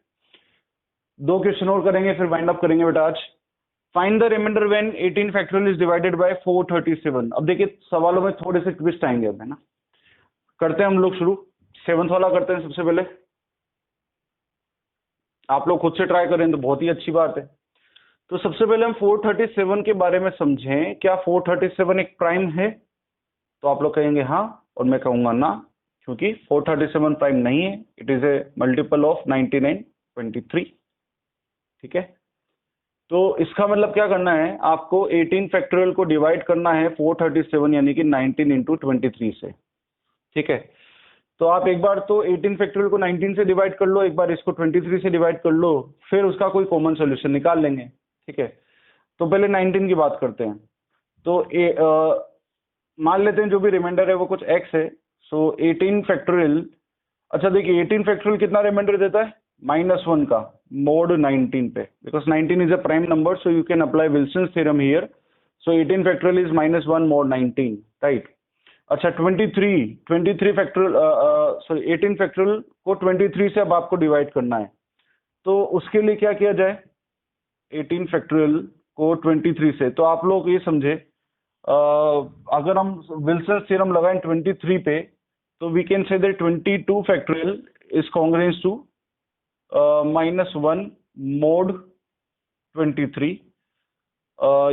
2 question और करेंगे फिर वाइंड अप करेंगे बेटा आज। Find the remainder when 18 factorial is divided by 437। अब देखिए सवालों में थोड़े से ट्विस्ट आएंगे अब, है ना? करते हैं हम लोग शुरू। 7th वाला करते हैं सबसे पहले। आप लोग खुद से ट्राई करें तो बहुत ही अच्छी बात है। तो सबसे पहले हम 437 के बारे में समझें। क्या 437 एक प्राइम है? तो आप लोग कहेंगे हाँ और मैं कहूंगा ना, क्योंकि 437 प्राइम नहीं है। It is a multiple of 99 23। ठीक है, तो इसका मतलब क्या करना है, आपको 18 फैक्टोरियल को डिवाइड करना है 437 यानी कि 19 इंटू 23 से। ठीक है, तो आप एक बार तो 18 फैक्टोरियल को 19 से डिवाइड कर लो, एक बार इसको 23 से डिवाइड कर लो, फिर उसका कोई कॉमन सोल्यूशन निकाल लेंगे। ठीक है, तो पहले 19 की बात करते हैं। तो मान लेते हैं जो भी रिमाइंडर है वो कुछ x है। सो 18 फैक्टोरियल, अच्छा देखिए 18 फैक्टोरियल कितना रिमाइंडर देता है? -1 का मोड 19 पे, because 19 is a prime number, so you can apply Wilson's theorem here. So 18 factorial is -1 mode 19, right? अच्छा 23 फैक्टोरियल, सॉरी 18 फैक्टोरियल को 23 से अब आपको डिवाइड करना है। तो उसके लिए क्या किया जाए? 18 फैक्टोरियल को 23 से, तो आप लोग ये समझे, अगर हम विल्सन्स थ्योरम लगाएं 23 पे, तो we can say that 22 factorial is congruent to -1 mod 23,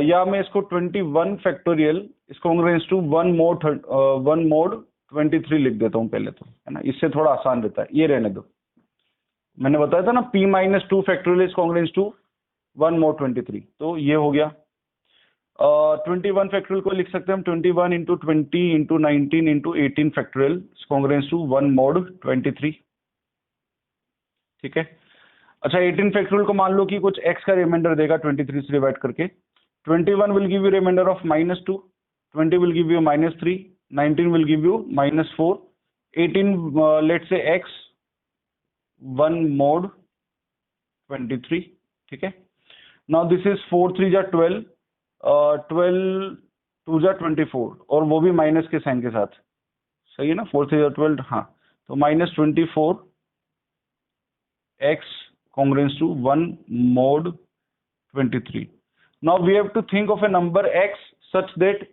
या मैं इसको 21 factorial is congruent to 1 mod 23 लिख देता हूँ पहले तो, है ना? इससे थोड़ा आसान रहता है। ये रहने दो, मैंने बताया था ना p-2 factorial is congruent to 1 mod 23, तो ये हो गया। 21 फैक्टोरियल को लिख सकते हैं हम 21 into 20 into 19 into 18 factorial is congruent to 1 mod 23। ठीक है, अच्छा 18 फैक्टोरियल को मान लो कि कुछ x का रिमाइंडर देगा 23 से डिवाइड करके। 21 will give you remainder of -2, 20 will give you -3, 19 will give you -4, 18 let's say x 1 mod 23। ठीक है, नाउ दिस इज 4 3 जा 12, 12 2 जा 24, और वो भी माइनस के साइन के साथ। सही है ना? 4 3 जा 12, हाँ, तो -24 x congruent to 1 mod 23. Now we have to think of a number x such that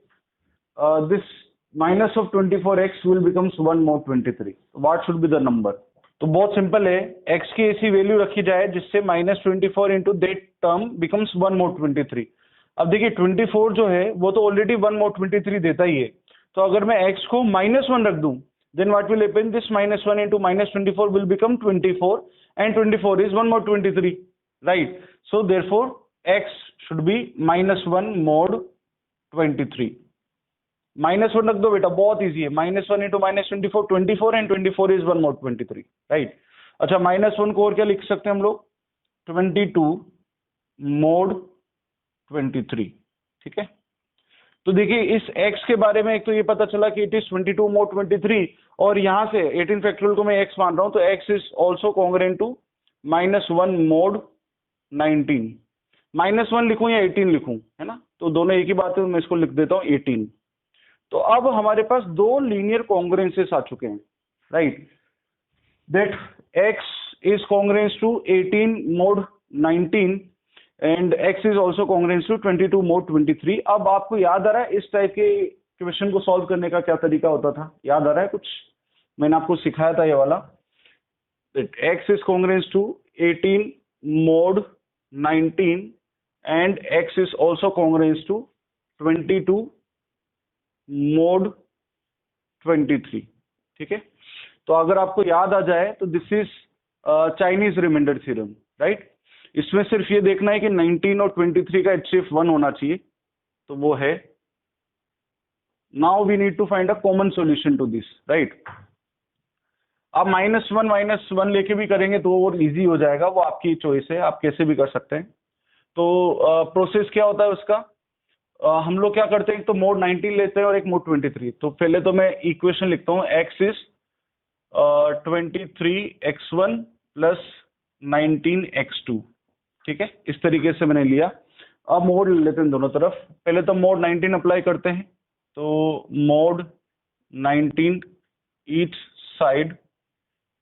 this minus of 24x will becomes 1 mod 23. What should be the number? तो बहुत सिंपल है, x की ऐसी वैल्यू रखी जाए जिससे -24 into that term becomes 1 mod 23। अब देखिए 24 जो है वो तो ऑलरेडी 1 mod 23 देता ही है, तो अगर मैं x को -1 रख दूं, then what will happen? This -1 into -24 will become 24, and 24 is 1 mod 23, right? So therefore x should be -1 mod 23। -1 रख दो बेटा, बहुत इजी है। -1 into -24 24, and 24 is 1 mod 23, right? अच्छा -1 को और क्या लिख सकते हैं हम लोग? 22 mod 23। ठीक है, तो देखिए इस x के बारे में एक तो ये पता चला कि इट इज 22 mod 23, और यहाँ से 18 फैक्टोरियल को मैं x मान रहा हूँ, तो x is also congruent to -1 mod 19। -1 लिखूं या 18 लिखूं, है ना? तो दोनों एक ही बात है, मैं इसको लिख देता हूँ 18। तो अब हमारे पास 2 लीनियर कॉन्ग्रुएंसेस आ चुके हैं, right? That x is congruent to 18 mod 19 and x is also congruent to 22 mod 23। अब आपको याद आ रहा है इस टाइप के क्वेश्चन को सॉल्व करने का क्या तरीका होता था, याद आ रहा है कुछ? मैंने आपको सिखाया था ये वाला, x is congruent to 18 mod 19 and x is also congruent to 22 mod 23। ठीक है, तो अगर आपको याद आ जाए तो this is Chinese remainder theorem, right. इसमें सिर्फ ये देखना है कि 19 और 23 का HCF 1 होना चाहिए, तो वो है। Now we need to find a common solution to this, right. आप -1 लेके भी करेंगे तो वो इजी हो जाएगा, वो आपकी चॉइस है, आप कैसे भी कर सकते हैं। तो प्रोसेस क्या होता है उसका, हम लोग क्या करते हैं, तो मोड 19 लेते हैं और एक मोड 23। तो पहले तो मैं इक्वेशन लिखता हूँ, x is 23x1 plus 19x2। ठीक है, इस तरीके से मैंने लिया। अब मोड ले लेते हैं दोनों तरफ। पहले तो मोड 19 अप्लाई करते हैं, तो mode 19 each side,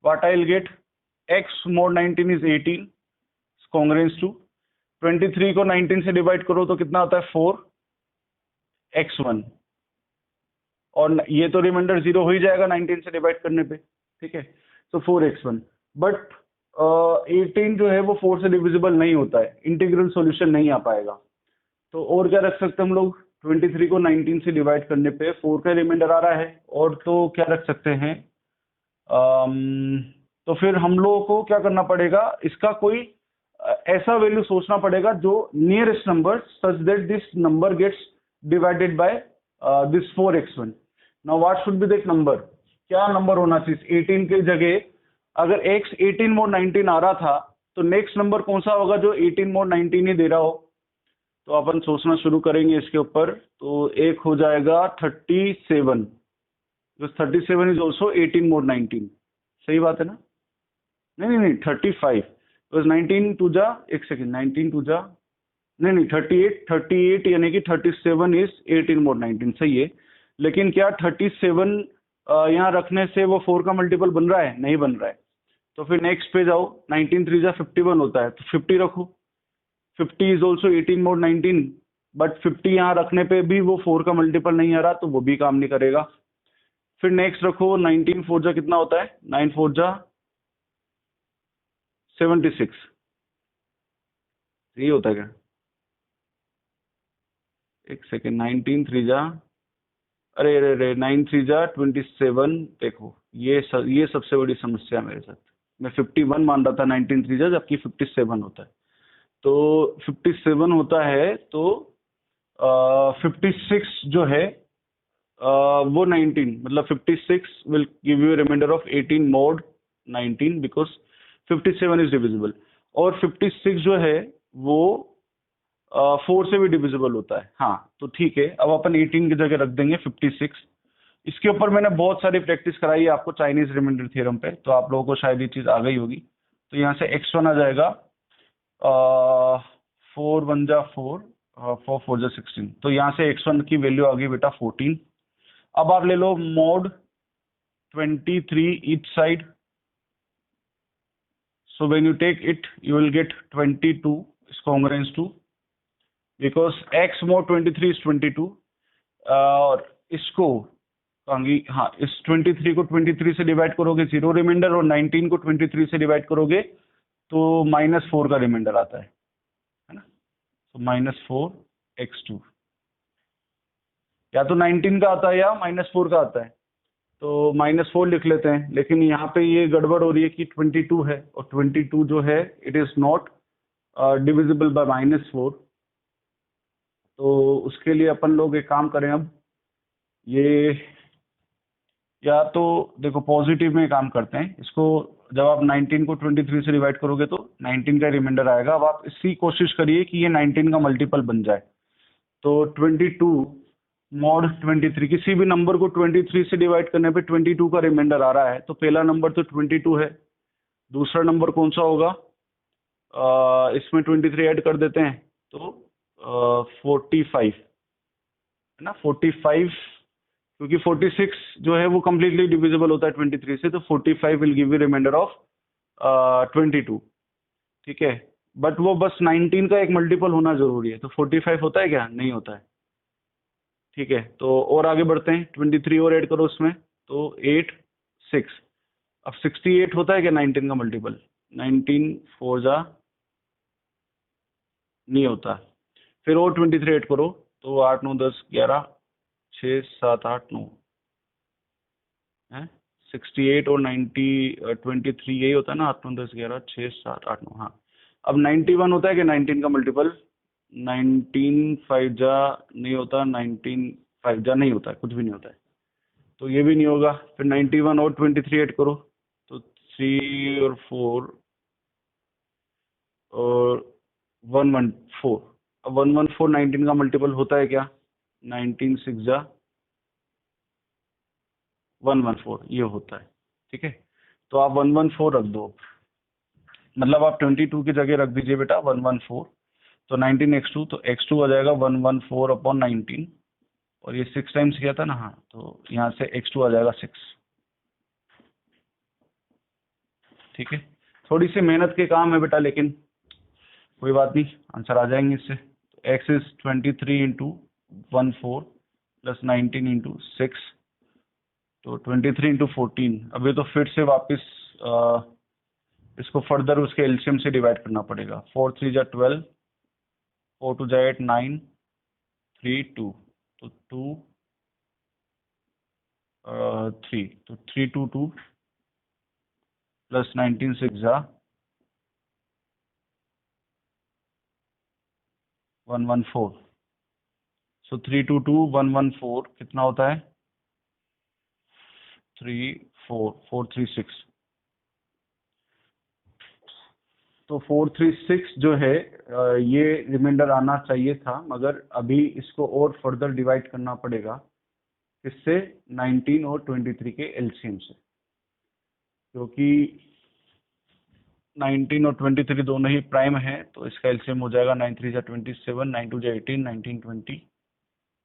what I'll get, x mod 19 is 18 congruent to 23 को 19 से डिवाइड करो तो कितना आता है 4x1, और ये तो रिमाइंडर 0 हो ही जाएगा 19 से डिवाइड करने पे। ठीक है, तो 4x1, बट 18 जो है वो 4 से डिविजिबल नहीं होता है, इंटीग्रल सॉल्यूशन नहीं आ पाएगा। तो और क्या रख सकते हैं हम लोग, 23 को 19 से डिवाइड करने पे 4 का रिमाइंडर आ रहा है, और तो क्या रख सकते हैं, तो फिर हम लोगों को क्या करना पड़ेगा, इसका कोई ऐसा वैल्यू सोचना पड़ेगा जो nearest number such that this number gets divided by this 4x1। Now what should be that number, क्या नंबर होना चाहिए 18 की जगह? अगर x 18 mod 19 आ रहा था तो नेक्स्ट नंबर कौन सा होगा जो 18 mod 19 ही दे रहा हो? तो अपन सोचना शुरू करेंगे इसके ऊपर। तो एक हो जाएगा 37, 37 इज ऑल्सो 18 mod 19, सही बात है ना? नहीं 35, तो 19 टू जा, एक सेकेंड, 19 टू जा, नहीं 38 यानी कि 37 इज 18 mod 19, सही है। लेकिन क्या 37 यहाँ रखने से वो 4 का मल्टीपल बन रहा है? नहीं बन रहा है। तो फिर नेक्स्ट पे जाओ, 19 3 जा 51 होता है, तो 50 रखो। 50 इज ऑल्सो 18 mod 19, बट 50 यहाँ रखने पे भी वो 4 का मल्टीपल नहीं आ रहा, तो वो भी काम नहीं करेगा। फिर नेक्स्ट रखो, 19 4 जा कितना होता है, 9 4 जा 76, यही होता है क्या? एक सेकेंड, 19 3 जा, अरे 9 3 जा 27। देखो ये सबसे बड़ी समस्या मेरे साथ, मैं 51 मान रहा था 19 3 जा, जबकि 57 होता है। तो 57 होता है, तो 56 जो है वो 19, मतलब 56 will give you remainder of 18 mod 19 because 57 is divisible, और 56 जो है वो 4 से भी डिविजिबल होता है। हाँ, तो ठीक है, अब अपन 18 की जगह रख देंगे 56। इसके ऊपर मैंने बहुत सारी प्रैक्टिस कराई है आपको चाइनीज रिमाइंडर थ्योरम पे, तो आप लोगों को शायद ये चीज आ गई होगी। तो यहाँ से x1 आ जाएगा 4 1 जा 4, 4 4 जा 16, तो यहाँ से x1 की वैल्यू आ गई बेटा 14। अब आप ले लो mod 23 each side, so when you take it you will get 22 is congruent to, because x mod 23 is 22, और इसको हाँ, इस 23 को 23 से डिवाइड करोगे 0 रिमाइंडर, और 19 को 23 से डिवाइड करोगे तो -4 का रिमाइंडर आता है ना? तो -4x2, या तो 19 का आता है या -4 का आता है, तो -4 लिख लेते हैं। लेकिन यहाँ पे ये गड़बड़ हो रही है कि 22 है, और 22 जो है it is not divisible by -4। तो उसके लिए अपन लोग एक काम करें, अब ये या तो देखो पॉजिटिव में काम करते हैं इसको, जब आप 19 को 23 से डिवाइड करोगे तो 19 का रिमाइंडर आएगा। अब आप इसकी कोशिश करिए कि ये 19 का मल्टीपल बन जाए। तो 22 mod 23, किसी भी नंबर को 23 से डिवाइड करने पे 22 का रिमाइंडर आ रहा है, तो पहला नंबर तो 22 है। दूसरा नंबर कौन सा होगा, इसमें 23 ऐड कर देते हैं तो 45 है ना, 45, क्योंकि 46 जो है वो कंप्लीटली डिविजिबल होता है 23 से, तो 45 will give you remainder of 22। ठीक है, बट वो बस 19 का एक मल्टीपल होना जरूरी है। तो 45 होता है क्या? नहीं होता है। ठीक है, तो और आगे बढ़ते हैं, 23 और ऐड करो उसमें, तो 8 6। अब 68 होता है क्या 19 का मल्टीपल? 19 4 जा नहीं होता। फिर और 23 ऐड करो, तो 8 9 10 11 6 7 8 9 है। 68 और 90 23 यही होता है ना, 8 9 10 11 6 7 8 9। हाँ, अब 91 होता है कि 19 का मल्टीपल? 19 5 जा नहीं होता, 19 5 जा नहीं होता है, कुछ भी नहीं होता है, तो ये भी नहीं होगा। फिर 91 और 23 ऐड करो, तो 3 और 4 और 114। अब 114 19 का मल्टीपल होता है क्या? 19 6 जा 114 ये होता है। ठीक है, तो आप 114 रख दो, मतलब आप 22 की जगह रख दीजिए बेटा 114, तो 19 x2, तो x2 आ जाएगा 114 अपॉन 19, और ये 6 टाइम्स किया था ना, हाँ, तो यहाँ से x2 आ जाएगा 6। ठीक है, थोड़ी सी मेहनत के काम है बेटा, लेकिन कोई बात नहीं, आंसर आ जाएंगे इससे। तो x is 23 into 14 plus 19 into 6, तो 23 इंटू 14। अभी तो फिर से वापस इसको फर्दर उसके एलसीएम से डिवाइड करना पड़ेगा। 4 3 जा 12, 4 2 जा 8 9 3 2, तो 2 3, तो 3 2 2 प्लस 19 6 जा 114, सो 3 2 2 114 कितना होता है? 3 4 4 3 6, तो 4 3 6 जो है ये रिमाइंडर आना चाहिए था, मगर अभी इसको और फर्दर डिवाइड करना पड़ेगा, किससे? 19 और 23 के एलसीएम से, क्योंकि 19 और 23 दोनों ही प्राइम है, तो इसका एलसीएम हो जाएगा 9 3 जा 27, 9 2 जा 18, 19 20,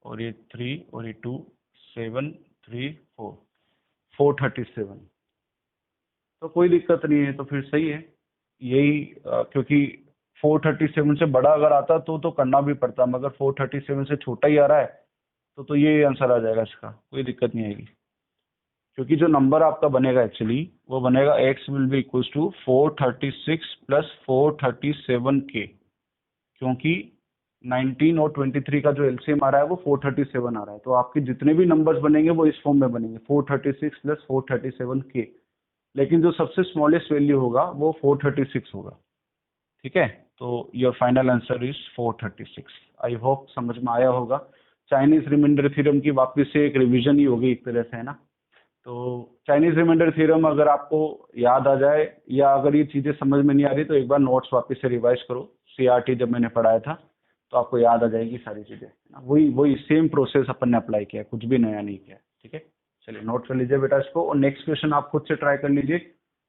और ये 3 और ये 2 7 3 4 437। तो कोई दिक्कत नहीं है, तो फिर सही है यही, क्योंकि 437 से बड़ा अगर आता तो करना भी पड़ता, मगर 437 से छोटा ही आ रहा है, तो ये आंसर आ जाएगा इसका, कोई दिक्कत नहीं आएगी। क्योंकि जो नंबर आपका बनेगा एक्चुअली वो बनेगा x will be equals to 436 plus 437k, क्योंकि 19 और 23 का जो एलसीएम आ रहा है वो 437 आ रहा है, तो आपके जितने भी नंबर्स बनेंगे वो इस फॉर्म में बनेंगे, 436 प्लस 437k, लेकिन जो सबसे स्मॉलेस्ट वैल्यू होगा वो 436 होगा। ठीक है, तो your final answer is 436। I hope समझ में आया होगा। चाइनीज रिमाइंडर थ्योरम की वापस से एक रिवीजन ही होगी एक तरह से, है ना। तो चाइनीज रिमाइंडर थ्योरम अगर आपको याद आ जाए, या अगर ये चीज़ें समझ में नहीं आ रही, तो एक बार नोट्स वापस से रिवाइज करो। सीआरटी जब मैंने पढ़ाया था तो आपको याद आ जाएगी सारी चीज़ें, वही वही सेम प्रोसेस अपन ने अप्लाई किया, कुछ भी नया नहीं किया। ठीक है, चलिए नोट कर लीजिए बेटा इसको, और नेक्स्ट क्वेश्चन आप खुद से ट्राई कर लीजिए।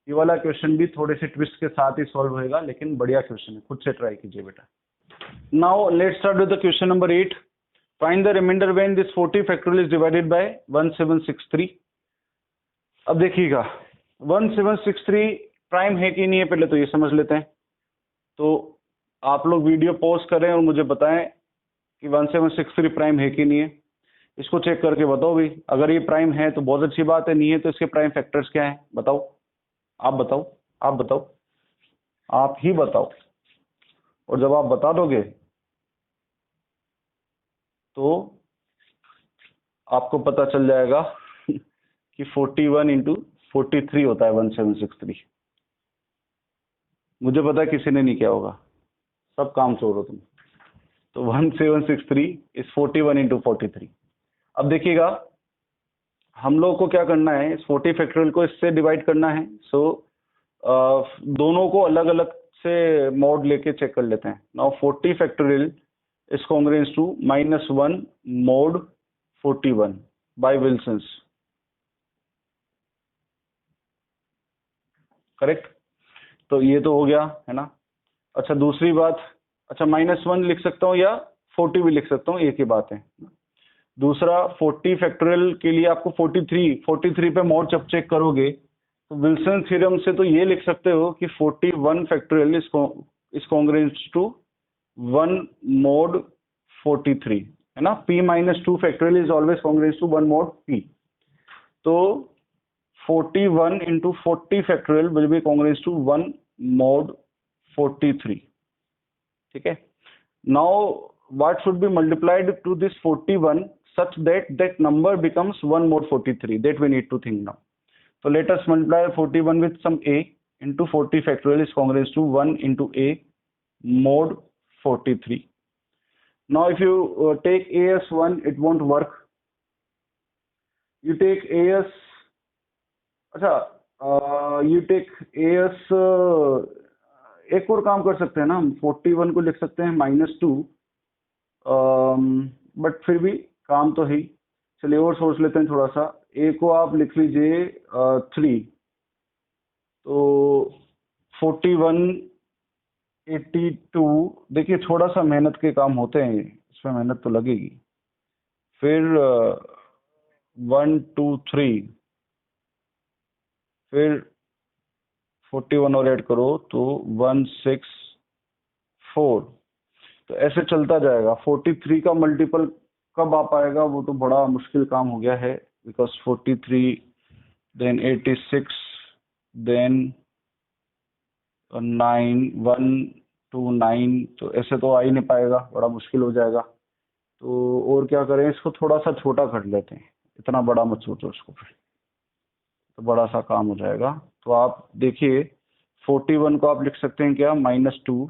ये वाला क्वेश्चन भी थोड़े से ट्विस्ट के साथ ही सॉल्व होएगा, लेकिन बढ़िया क्वेश्चन है, खुद से ट्राई कीजिए बेटा। Now let's start with the question number 8। Find the remainder when this 40 factorial is divided by 1763। अब देखिएगा 1763 प्राइम है कि नहीं है, पहले तो ये समझ लेते हैं। तो आप लोग वीडियो पॉज करें और मुझे बताएं कि 1763 प्राइम है कि नहीं है, इसको चेक करके बताओ भाई। अगर ये प्राइम है तो बहुत अच्छी बात है, नहीं है तो इसके प्राइम फैक्टर्स क्या हैं बताओ। आप बताओ, आप बताओ, आप ही बताओ। और जब आप बता दोगे तो आपको पता चल जाएगा कि 41 इंटू 43 होता है 1763। मुझे पता है किसी ने नहीं किया होगा, सब काम चोर हो तुम। तो 1763 इज 41 इंटू 43। अब देखिएगा हम लोग को क्या करना है, इस 40 फैक्टोरियल को इससे डिवाइड करना है। सो दोनों को अलग अलग से मोड लेके चेक कर लेते हैं। Now 40 factorial is congruence to -1 mod 41 by Wilson's, correct. तो ये तो हो गया है ना। अच्छा दूसरी बात, अच्छा -1 लिख सकता हूँ या 40 भी लिख सकता हूँ, एक ही बात है। दूसरा 40 फैक्टोरियल के लिए आपको 43 पे मोड जब चेक करोगे तो विल्सन थ्योरम से तो ये लिख सकते हो कि 41 factorial is congruence to 1 mod 43। है ना, p minus 2 factorial is always congruent to 1 mod p. तो 41 into 40 factorial will be congruent to 1 mod 43. ठीक है. Now what should be multiplied to this 41 such that that number becomes 1 mod 43? That we need to think now. So let us multiply 41 with some a into 40 factorial is congruent to 1 into a mod 43. Now if you take a as 1, it won't work. You take a as, अच्छा, you take a as, एक और काम कर सकते हैं ना हम, 41 को लिख सकते हैं -2, बट फिर भी काम तो है. चलिए और सोच लेते हैं थोड़ा सा. a को आप लिख लीजिए 3, तो 41 82. देखिए थोड़ा सा मेहनत के काम होते हैं, इसमें मेहनत तो लगेगी. फिर 1 2 3, फिर 41 और ऐड करो तो 1 6 4. तो ऐसे चलता जाएगा. 43 का मल्टीपल कब आ पाएगा, वो तो बड़ा मुश्किल काम हो गया है, बिकॉज 43 देन 86 देन 9 1 2 9, तो ऐसे तो आ ही नहीं पाएगा, बड़ा मुश्किल हो जाएगा. तो और क्या करें, इसको थोड़ा सा छोटा कर लेते हैं, इतना बड़ा मत सोचो इसको, फिर तो बड़ा सा काम हो जाएगा. तो आप देखिए 41 को आप लिख सकते हैं क्या, -2,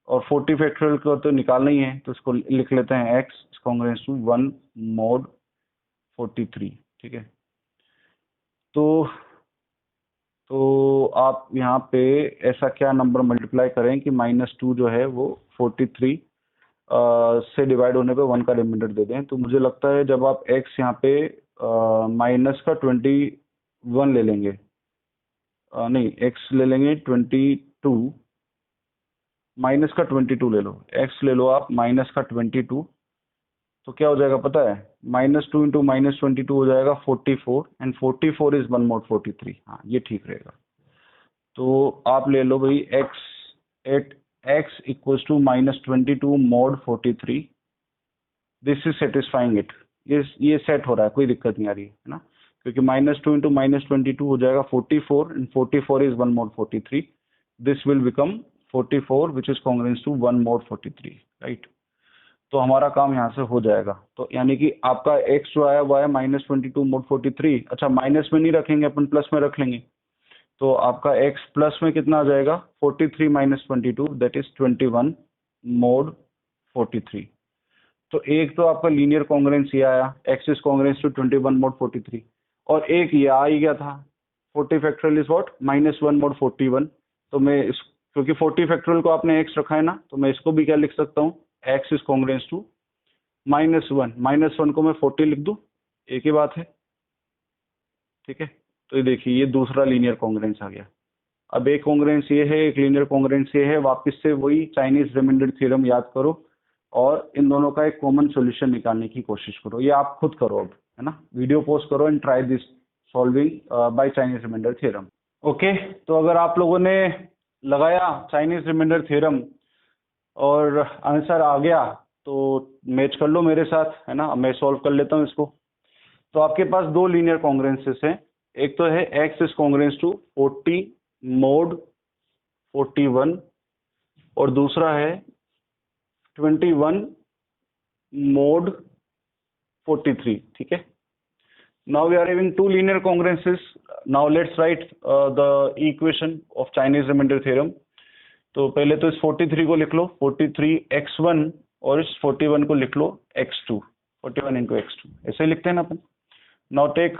और 40 फैक्टोरियल को तो निकालना ही है, तो इसको लिख लेते हैं x कॉन्ग्रुएंट टू 1 mod 43. ठीक है. तो आप यहाँ पे ऐसा क्या नंबर मल्टीप्लाई करें कि -2 जो है वो 43 से डिवाइड होने पे 1 का रिमाइंडर दे दें. तो मुझे लगता है जब आप x यहाँ पे माइनस का 21 ले लेंगे, नहीं x ले लेंगे 22, माइनस का 22 ले लो, x ले लो आप माइनस का 22, तो क्या हो जाएगा पता है, -2 इंटू -22 हो जाएगा 44, एंड 44 इज 1 mod 43. हाँ ये ठीक रहेगा. तो आप ले लो भाई x equals to -22 mod 43. This is satisfying it. ये सेट हो रहा है, कोई दिक्कत नहीं आ रही है ना, क्योंकि -2 इंटू -22 हो जाएगा 44, and 44 is 1 mod 43. This will become 44 which is congruent to 1 mod 43, right. तो हमारा काम यहाँ से हो जाएगा. तो यानी कि आपका x जो आया वो आया -22 mod 43. अच्छा, माइनस में नहीं रखेंगे अपन, प्लस में रख लेंगे. तो आपका x प्लस में कितना आ जाएगा, 43 - 22, दैट इज 21 mod 43. तो एक तो आपका लीनियर कॉन्ग्रुएंस ये आया, x is congruent to 21 mod 43, और एक ये आ ही गया था 40 फैक्टोरियल इज व्हाट -1 mod 41. तो मैं इस, क्योंकि 40 फैक्टोरियल को आपने x रखा है ना, तो मैं इसको भी क्या लिख सकता हूँ, x इज कॉन्ग्रुएंट टू -1 को मैं 40 लिख दूं, एक ही बात है. ठीक है. तो ये देखिए ये दूसरा लीनियर कॉन्ग्रुएंस आ गया. अब एक कॉन्ग्रुएंस ये है, एक लीनियर कॉन्ग्रुएंस ये है. वापस से वही चाइनीज रिमाइंडर थ्योरम याद करो और इन दोनों का एक कॉमन सॉल्यूशन निकालने की कोशिश करो. ये आप खुद करो अब, है ना, वीडियो पोस्ट करो and try this solving by Chinese remainder theorem. Okay. तो अगर आप लोगों ने लगाया चाइनीज रिमाइंडर थ्योरम और आंसर आ गया तो मैच कर लो मेरे साथ, है ना. मैं सॉल्व कर लेता हूँ इसको. तो आपके पास दो लीनियर कॉन्ग्रुएंसेस हैं. एक तो है x is congruent to 40 mod 41, और दूसरा है 21 mod 43. ठीक है. Now we are having two linear congruences. Now let's write the equation of Chinese remainder theorem. तो पहले तो इस 43 को लिख लो 43x1, और इस 41 को लिख लो x2, 41 into x2, ऐसे लिखते हैं ना अपन. Now take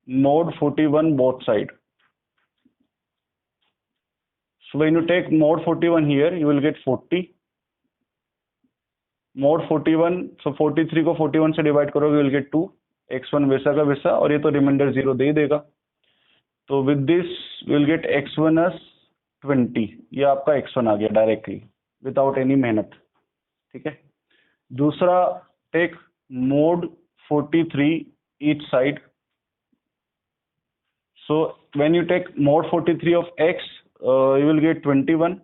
mod 41 both side. So when you take mod 41 here, you will get 40 mod 41. So 43 को 41 से डिवाइड करोगे, you will get 2. x1 वैसा का वैसा, और ये तो रिमाइंडर 0 दे ही देगा. तो with this will get x1 as 20. ये आपका x1 आ गया डायरेक्टली विदाउट एनी मेहनत. ठीक है. दूसरा take mod 43 each side. So when you take mod 43 of x, you will get 21.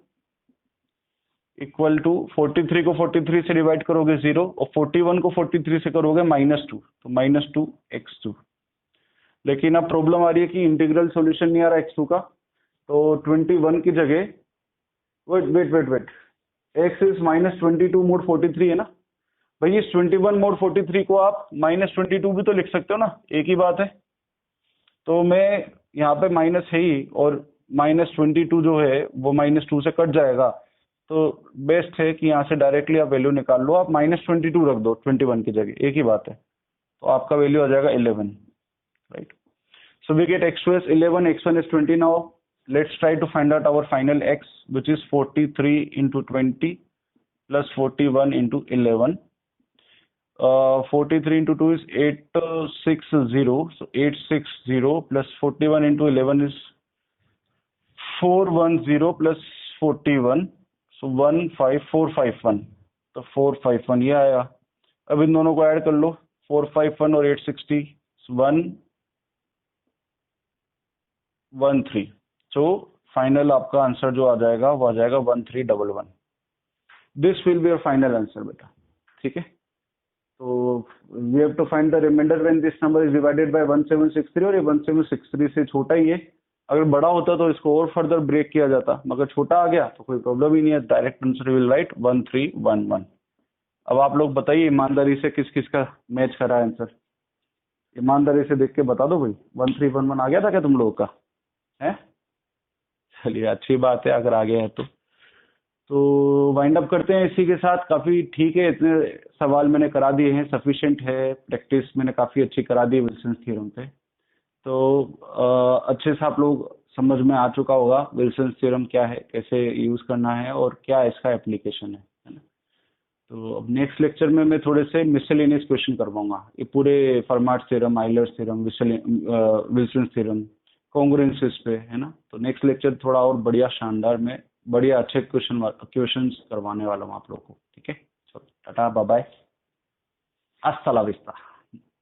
Equal to 43 को 43 से डिवाइड करोगे 0 और 41 को 43 से करोगे -2, तो -2x2। लेकिन अब प्रॉब्लम आ रही है कि इंटीग्रल सॉल्यूशन नहीं आ रहा x2 का, तो 21 की जगह wait wait wait wait x is -22 mod 43 है ना भाई। इस 21 मोड 43 को आप -22 भी तो लिख सकते हो ना, एक ही बात है। तो मैं यहाँ पे माइनस है ही, और -22 जो है वो -2 से कट जाएगा, तो बेस्ट है कि यहाँ से डायरेक्टली आप वैल्यू निकाल लो। आप -22 रख दो 21 की जगह, एक ही बात है, तो आपका वैल्यू आ जाएगा 11, right. So we get x2 as 11, x1 is 20 now. Let's try to find out our final x, which is 43 into 20 plus 41 into 11. 43 into 2 is 860. So 860 plus 41 into 11 is 410 plus 41. So 15451. तो 451 ये आया। अब इन दोनों को add कर लो, 451 और 860, 113। So final आपका answer जो आ जाएगा वो आ जाएगा 1311। This will be your final answer बेटा, ठीक है। तो we have to find the remainder when this number is divided by 1763, और ये 1763 से छोटा ही है। अगर बड़ा होता तो इसको और फर्दर ब्रेक किया जाता, मगर छोटा आ गया तो कोई प्रॉब्लम ही नहीं है। Direct answer will write 1311। अब आप लोग बताइए ईमानदारी से किस किस का मैच करा है आंसर, ईमानदारी से देख के बता दो भाई। 1311 आ गया था क्या तुम लोगों का है? चलिए अच्छी बात है अगर आ गया है तो वाइंड अप करते हैं इसी के साथ। काफी ठीक है, इतने सवाल मैंने करा दिए हैं, सफिशिएंट है। प्रैक्टिस मैंने काफी अच्छी करा दी विल्सन थ्योरम पे, तो अच्छे से आप लोग समझ में आ चुका होगा विल्सन थ्योरम क्या है, कैसे यूज करना है और क्या इसका एप्लीकेशन है ना। तो अब नेक्स्ट लेक्चर में मैं थोड़े से मिसलेनियस क्वेश्चन करवाऊंगा, ये पूरे Fermat theorem, Euler's theorem, Wilson theorem, congruences पे, है ना। तो नेक्स्ट लेक्चर थोड़ा और बढ़िया शानदार में बढ़िया अच्छे क्वेश्चंस करवाने वाला हूँ आप लोगों को, ठीक है। चलो टाटा बाय बाय, अस्सलाम वालेकुम।